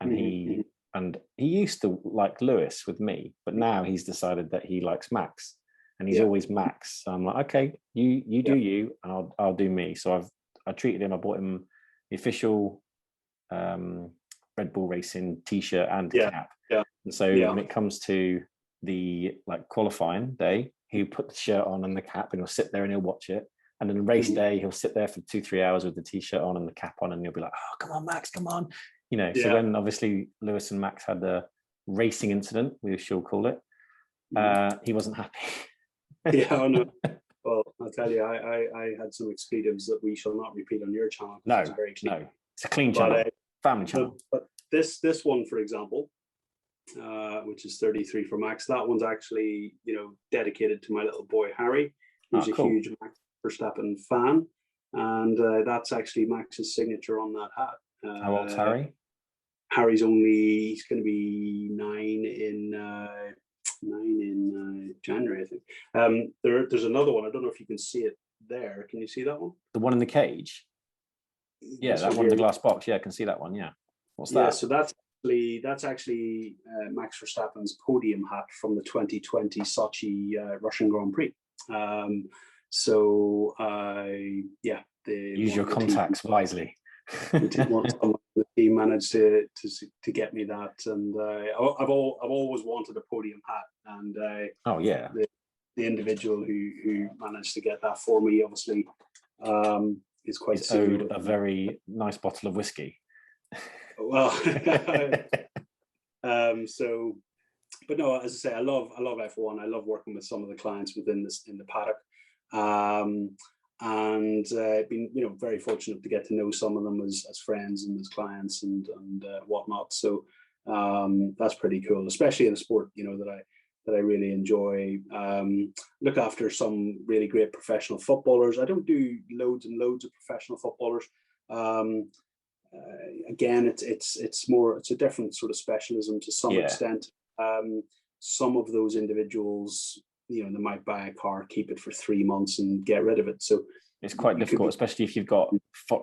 And he used to like Lewis with me, but now he's decided that he likes Max, and he's always Max. So I'm like, okay, you do you, and I'll do me. So I treated him. I bought him the official Red Bull Racing T-shirt and cap. Yeah. And so when it comes to the qualifying day, he'll put the shirt on and the cap, and he'll sit there and he'll watch it. And then race day, he'll sit there for 2-3 hours with the T-shirt on and the cap on, and he'll be like, "Oh, come on, Max, come on!" So when obviously Lewis and Max had the racing incident, we shall call it, he wasn't happy. I know. Well, I'll tell you, I had some expletives that we shall not repeat on your channel. No, it's very clean. No, it's a clean channel, family channel. But this one, for example, which is 33 for Max, that one's actually dedicated to my little boy Harry, who's a huge Max Verstappen fan, and that's actually Max's signature on that hat. How old's Harry? Harry's he's going to be 9 in January, I think. There's another one. I don't know if you can see it there. Can you see that one? The one in the cage? Yeah, that one in the glass box. Yeah, I can see that one. Yeah. What's that? Yeah, so that's actually Max Verstappen's podium hat from the 2020 Sochi Russian Grand Prix. Use your contacts wisely. The team managed to get me that, and I've always wanted a podium hat, and the individual who managed to get that for me, obviously, is quite owed a very nice bottle of whiskey. Well, but no, as I say, I love F1. I love working with some of the clients in the paddock. And been very fortunate to get to know some of them as friends and as clients and whatnot. So that's pretty cool, especially in a sport that I really enjoy. Look after some really great professional footballers. I don't do loads and loads of professional footballers. Again, it's a different sort of specialism to some extent. Some of those individuals, they might buy a car, keep it for 3 months and get rid of it. So it's quite difficult, especially if you've got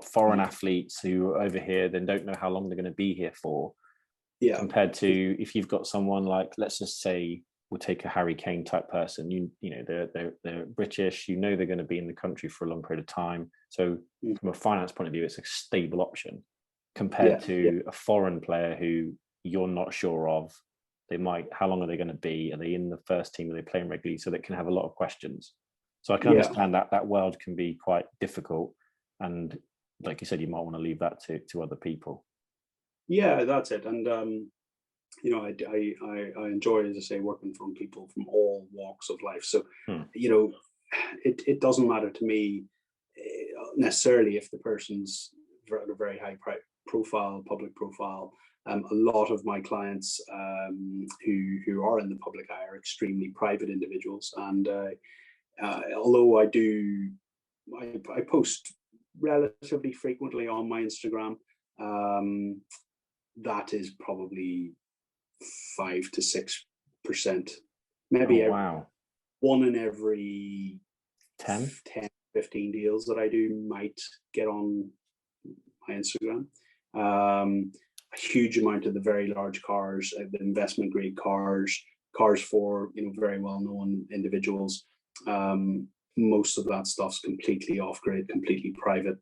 foreign athletes who are over here, then don't know how long they're going to be here for. Compared to if you've got someone like, let's just say, we'll take a Harry Kane type person. You know they're British. You know they're going to be in the country for a long period of time. So from a finance point of view, it's a stable option compared to a foreign player who you're not sure of. They might. How long are they going to be? Are they in the first team? Are they playing regularly? So that can have a lot of questions. So I can understand that world can be quite difficult, and like you said, you might want to leave that to other people. Yeah, that's it. And you know, I enjoy, as I say, working from people from all walks of life. So you know, it doesn't matter to me necessarily if the person's at a very high profile, public profile. A lot of my clients who are in the public eye are extremely private individuals, and although I post relatively frequently on my Instagram, that is probably 5 to 6%, maybe one in every 10, 15 deals that I do might get on my Instagram. A huge amount of the very large cars, the investment grade cars for, you know, very well known individuals. Most of that stuff's completely off grid, completely private.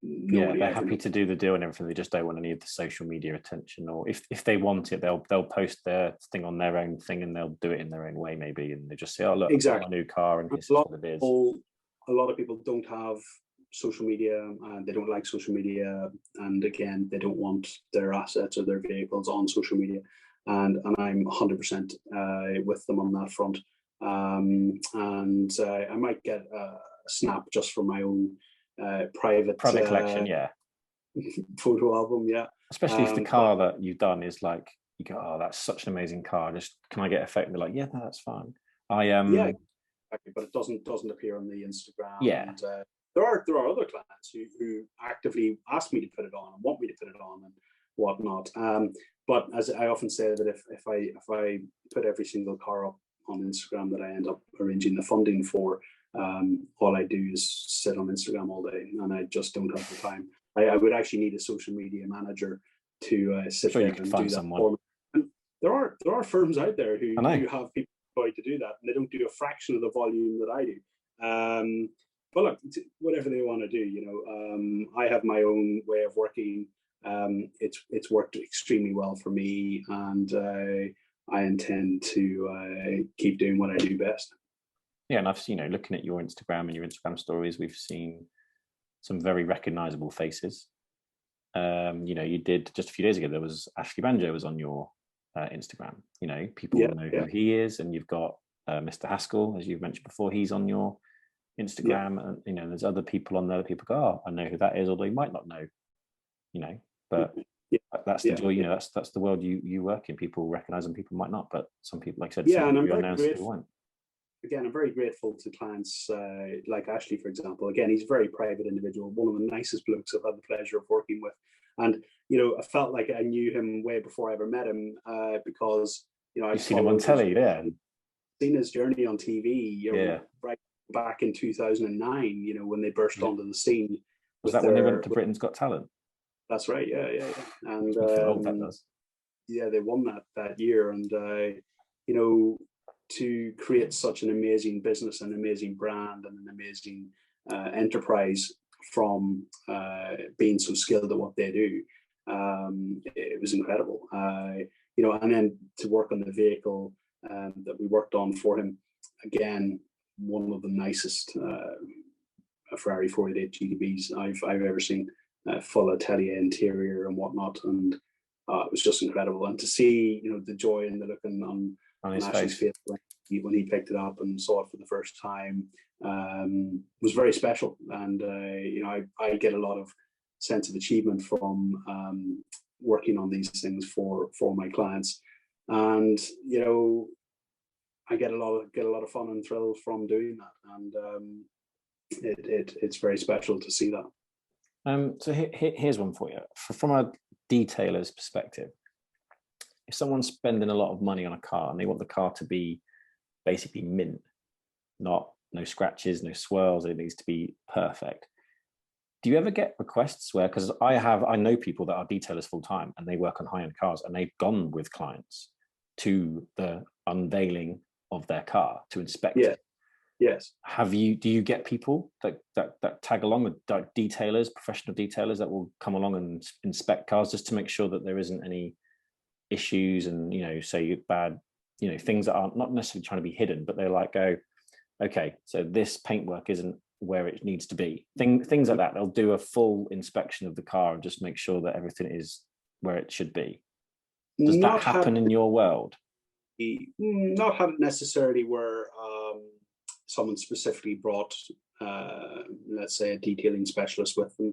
Nobody they're happy to do the deal and everything. They just don't want any of the social media attention, or if they want it, they'll post their thing on their own thing and they'll do it in their own way, maybe, and they just say, "Oh, look, exactly, my new car," and this is what it is. A lot of people don't have social media, and they don't like social media, and again, they don't want their assets or their vehicles on social media, and I'm 100% with them on that front. And I might get a snap just for my own private collection, photo album, especially if the car that you've done is like, you go, "Oh, that's such an amazing car, just can I get a photo?" And they're like, "Yeah, no, that's fine." Yeah, exactly, but it doesn't appear on the Instagram. And, there are other clients who actively ask me to put it on and want me to put it on and whatnot. But as I often say, that if I put every single car up on Instagram that I end up arranging the funding for, all I do is sit on Instagram all day, and I just don't have the time. I would actually need a social media manager to sit there and do that for me. And there are firms out there who have people employed to do that, and they don't do a fraction of the volume that I do. But look, whatever they want to do, you know, I have my own way of working. It's worked extremely well for me, and I intend to keep doing what I do best. Yeah, and I've seen, you know, looking at your Instagram and your Instagram stories, we've seen some very recognizable faces. You know, you did just a few days ago, there was Ashley Banjo was on your Instagram. You know, people know who he is, and you've got Mr. Haskell, as you've mentioned before, he's on your Instagram, and you know, there's other people on there that people go, "Oh, I know who that is," although you might not know, you know, but that's the joy, you know, that's the world you work in. People recognize them, people might not, but some people, like I said, and I'm very grateful. Again, I'm very grateful to clients like Ashley, for example. Again, he's a very private individual, one of the nicest blokes I've had the pleasure of working with. And, you know, I felt like I knew him way before I ever met him, because, you know, I've seen him on telly, seen his journey on TV, you know, right back in 2009, you know, when they burst onto the scene. Was that when they went to Britain's Got Talent? That's right, yeah. And that does. Yeah, they won that year, and you know, to create such an amazing business, an amazing brand, and an amazing enterprise from being so skilled at what they do, it was incredible. You know, and then to work on the vehicle that we worked on for him, again, one of the nicest Ferrari 488 GTBs I've ever seen, full Atelier interior and whatnot, and it was just incredible. And to see, you know, the joy and the look on his face when he picked it up and saw it for the first time, was very special. And you know, I get a lot of sense of achievement from working on these things for my clients, and you know, I get a lot of fun and thrill from doing that, and it's very special to see that. So here's one for you. From a detailer's perspective, if someone's spending a lot of money on a car and they want the car to be basically mint, no scratches, no swirls, it needs to be perfect. Do you ever get requests where, because I know people that are detailers full time and they work on high-end cars, and they've gone with clients to the unveiling of their car to inspect Yeah. it. Yes. Do you get people that tag along with detailers, professional detailers that will come along and inspect cars just to make sure that there isn't any issues and, say bad, things that aren't not necessarily trying to be hidden, but they're like, go, okay, so this paintwork isn't where it needs to be. Things like that. They'll do a full inspection of the car and just make sure that everything is where it should be. Does that happen in your world? Not had it necessarily where someone specifically brought, let's say, a detailing specialist with them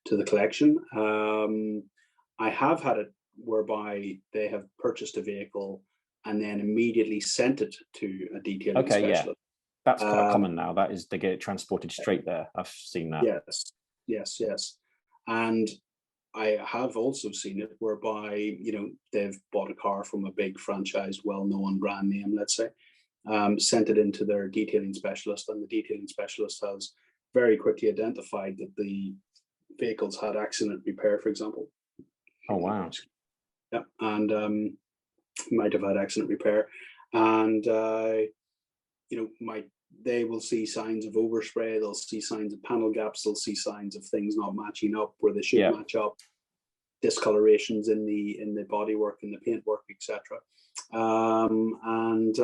to the collection. I have had it whereby they have purchased a vehicle and then immediately sent it to a detailing specialist. Yeah. That's quite common now. That is, they get it transported straight there. I've seen that. Yes. And I have also seen it whereby, they've bought a car from a big franchise, well-known brand name, let's say, sent it into their detailing specialist, and the detailing specialist has very quickly identified that the vehicles had accident repair, for example. Oh, wow. Yeah, and might have had accident repair. And, they will see signs of overspray, they'll see signs of panel gaps, they'll see signs of things not matching up where they should match up, discolorations in the bodywork, in the paintwork, etc. And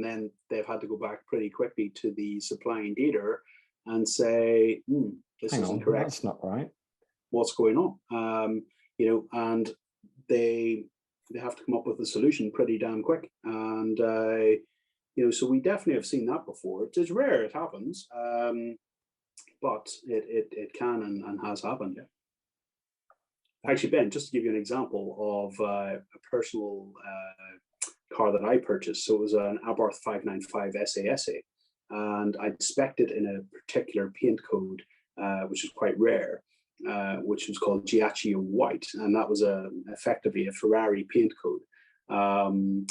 then they've had to go back pretty quickly to the supplying dealer and say, this isn't correct. That's not right. What's going on? And they have to come up with a solution pretty damn quick. And so we definitely have seen that before. It's rare it happens, but it can and has happened. Yeah. Actually, Ben, just to give you an example of a personal car that I purchased. So it was an Abarth 595 SASA, and I'd spec'd it in a particular paint code, which is quite rare, which was called Giacchio White, and that was effectively a Ferrari paint code. And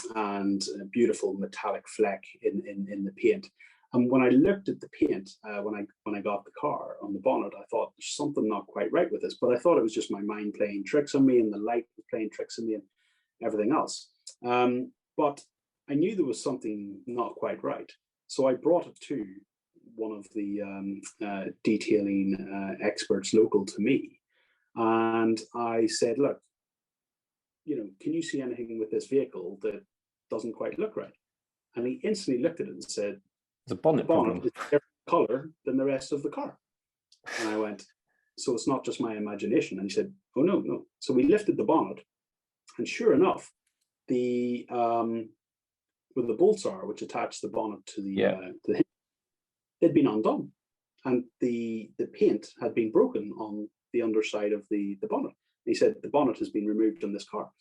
a beautiful metallic fleck in the paint. And when I looked at the paint, when I got the car on the bonnet, I thought there's something not quite right with this. But I thought it was just my mind playing tricks on me, and the light was playing tricks on me, and everything else. But I knew there was something not quite right, so I brought it to one of the detailing experts local to me, and I said, "Look, can you see anything with this vehicle that doesn't quite look right?" And he instantly looked at it and said, "The bonnet problem is a different color than the rest of the car." And I went, "So it's not just my imagination?" And he said, "Oh, no. So we lifted the bonnet, and sure enough, the where the bolts are, which attach the bonnet to the hinge, they'd been undone, and the paint had been broken on the underside of the bonnet." He said, "The bonnet has been removed on this car."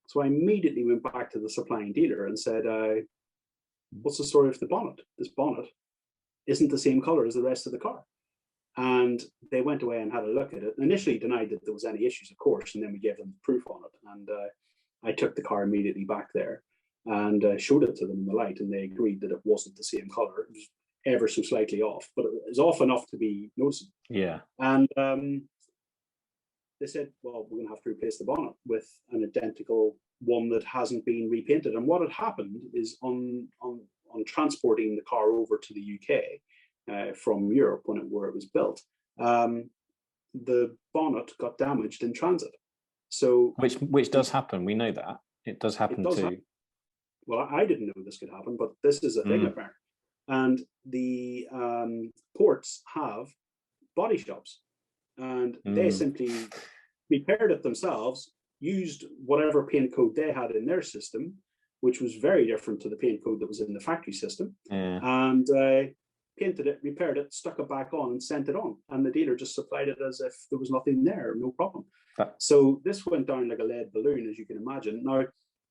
So I immediately went back to the supplying dealer and said, "What's the story of the bonnet? This bonnet isn't the same color as the rest of the car." And they went away and had a look at it. Initially denied that there was any issues, of course, and then we gave them proof on it. And I took the car immediately back there and showed it to them in the light, and they agreed that it wasn't the same color. It was ever so slightly off, but it was off enough to be noticeable. Yeah. And they said, "Well, we're going to have to replace the bonnet with an identical one that hasn't been repainted." And what had happened is on transporting the car over to the UK from Europe where it was built, the bonnet got damaged in transit. So which does happen. We know that it does happen too. Well, I didn't know this could happen, but this is a thing apparently. And the ports have body shops, and they simply repaired it themselves, used whatever paint code they had in their system, which was very different to the paint code that was in the factory system, and painted it, repaired it, stuck it back on, and sent it on. And the dealer just supplied it as if there was nothing there, no problem. So this went down like a lead balloon, as you can imagine. Now,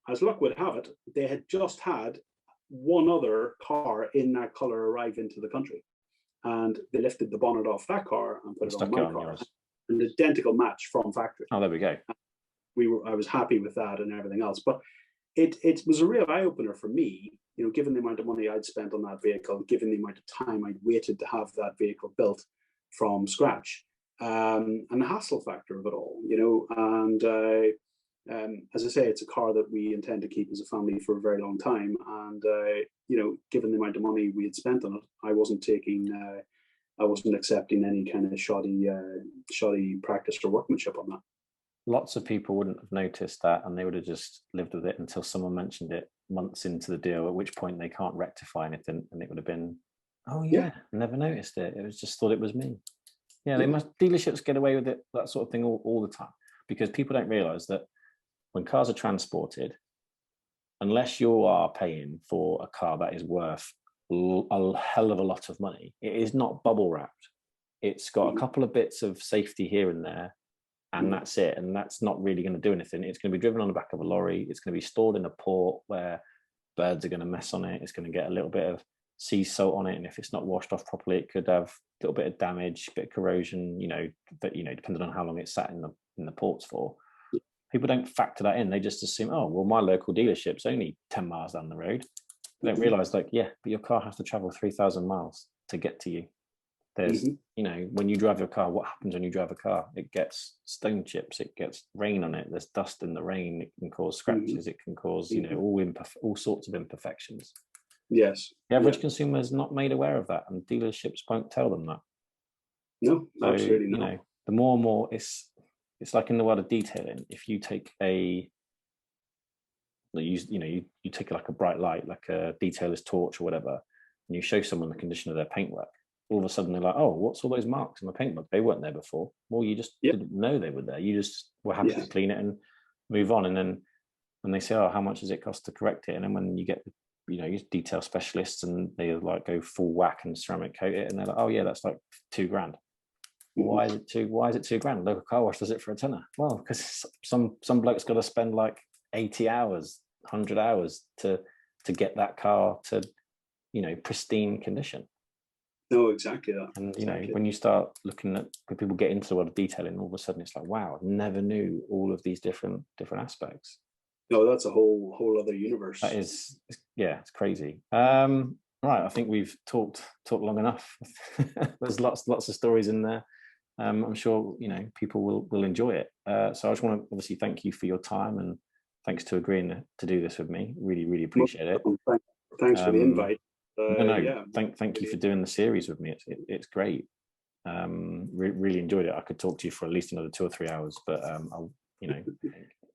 as luck would have it, they had just had one other car in that color arrive into the country, and they lifted the bonnet off that car and put it on my car. An identical match from factory. Oh, there we go. I was happy with that and everything else, but it was a real eye opener for me. Given the amount of money I'd spent on that vehicle, given the amount of time I'd waited to have that vehicle built from scratch, and the hassle factor of it all. And as I say, it's a car that we intend to keep as a family for a very long time. And given the amount of money we had spent on it, I wasn't accepting any kind of shoddy practice or workmanship on that. Lots of people wouldn't have noticed that, and they would have just lived with it until someone mentioned it months into the deal, at which point they can't rectify anything, and it would have been, oh yeah, never noticed it. It was just thought it was me. Yeah, they must. Dealerships get away with it, that sort of thing, all the time, because people don't realise that when cars are transported, unless you are paying for a car that is worth a hell of a lot of money, it is not bubble wrapped. It's got a couple of bits of safety here and there, and that's it. And that's not really going to do anything. It's going to be driven on the back of a lorry. It's going to be stored in a port where birds are going to mess on it. It's going to get a little bit of sea salt on it, and if it's not washed off properly, it could have a little bit of damage, a bit of corrosion. But depending on how long it's sat in the ports for. People don't factor that in. They just assume, oh, well, my local dealership's only 10 miles down the road. They don't realise, but your car has to travel 3,000 miles to get to you. There's, when you drive your car, what happens when you drive a car? It gets stone chips, it gets rain on it, there's dust in the rain, it can cause scratches, it can cause, all sorts of imperfections. Yes. The average consumer is not made aware of that, and dealerships won't tell them that. No, so, absolutely not. The more and more it's like in the world of detailing. If you take you take like a bright light, like a detailer's torch or whatever, and you show someone the condition of their paintwork, all of a sudden they're like, oh, what's all those marks in my paintwork? They weren't there before. Well, you just didn't know they were there. You just were happy to clean it and move on. And then when they say, oh, how much does it cost to correct it? And then when you get you detail specialists, and they like go full whack and ceramic coat it, and they're like, oh yeah, that's like $2,000. Why is it $2,000? Local car wash does it for a tenner. Well, because some bloke's got to spend like 80 hours, 100 hours to get that car to pristine condition. No, exactly that. And when you start looking at, when people get into the world of detailing, all of a sudden it's like, wow, I never knew all of these different aspects. No, that's a whole other universe. That is, it's crazy. Right, I think we've talked long enough. There's lots of stories in there. I'm sure people will enjoy it. So I just want to obviously thank you for your time, and thanks to agreeing to do this with me. Really, really appreciate it. Thanks for the invite. Thank you for doing the series with me. It's great. Really enjoyed it. I could talk to you for at least another 2 or 3 hours, but I'll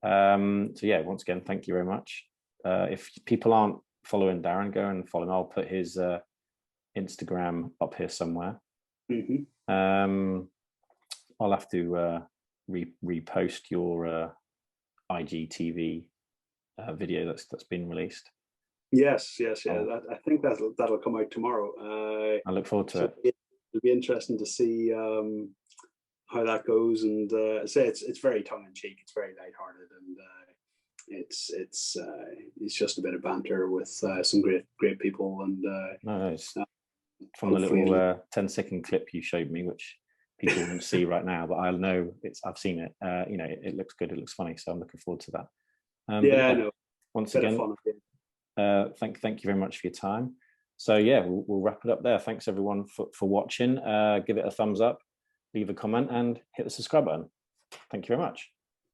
so yeah, once again, thank you very much. If people aren't following Darren, go and follow him. I'll put his Instagram up here somewhere. I'll have to repost your IGTV video that's been released. Yes. I think that'll come out tomorrow. I look forward to it. It'll be interesting to see how that goes, and say it's very tongue in cheek. It's very lighthearted, and it's just a bit of banter with some great people. And it's from the little 10-second clip you showed me, which people won't see right now, but I know I've seen it. It looks good. It looks funny, so I'm looking forward to that. No. Once again, thank you very much for your time. So yeah, we'll wrap it up there. Thanks everyone for watching. Give it a thumbs up, leave a comment, and hit the subscribe button. Thank you very much.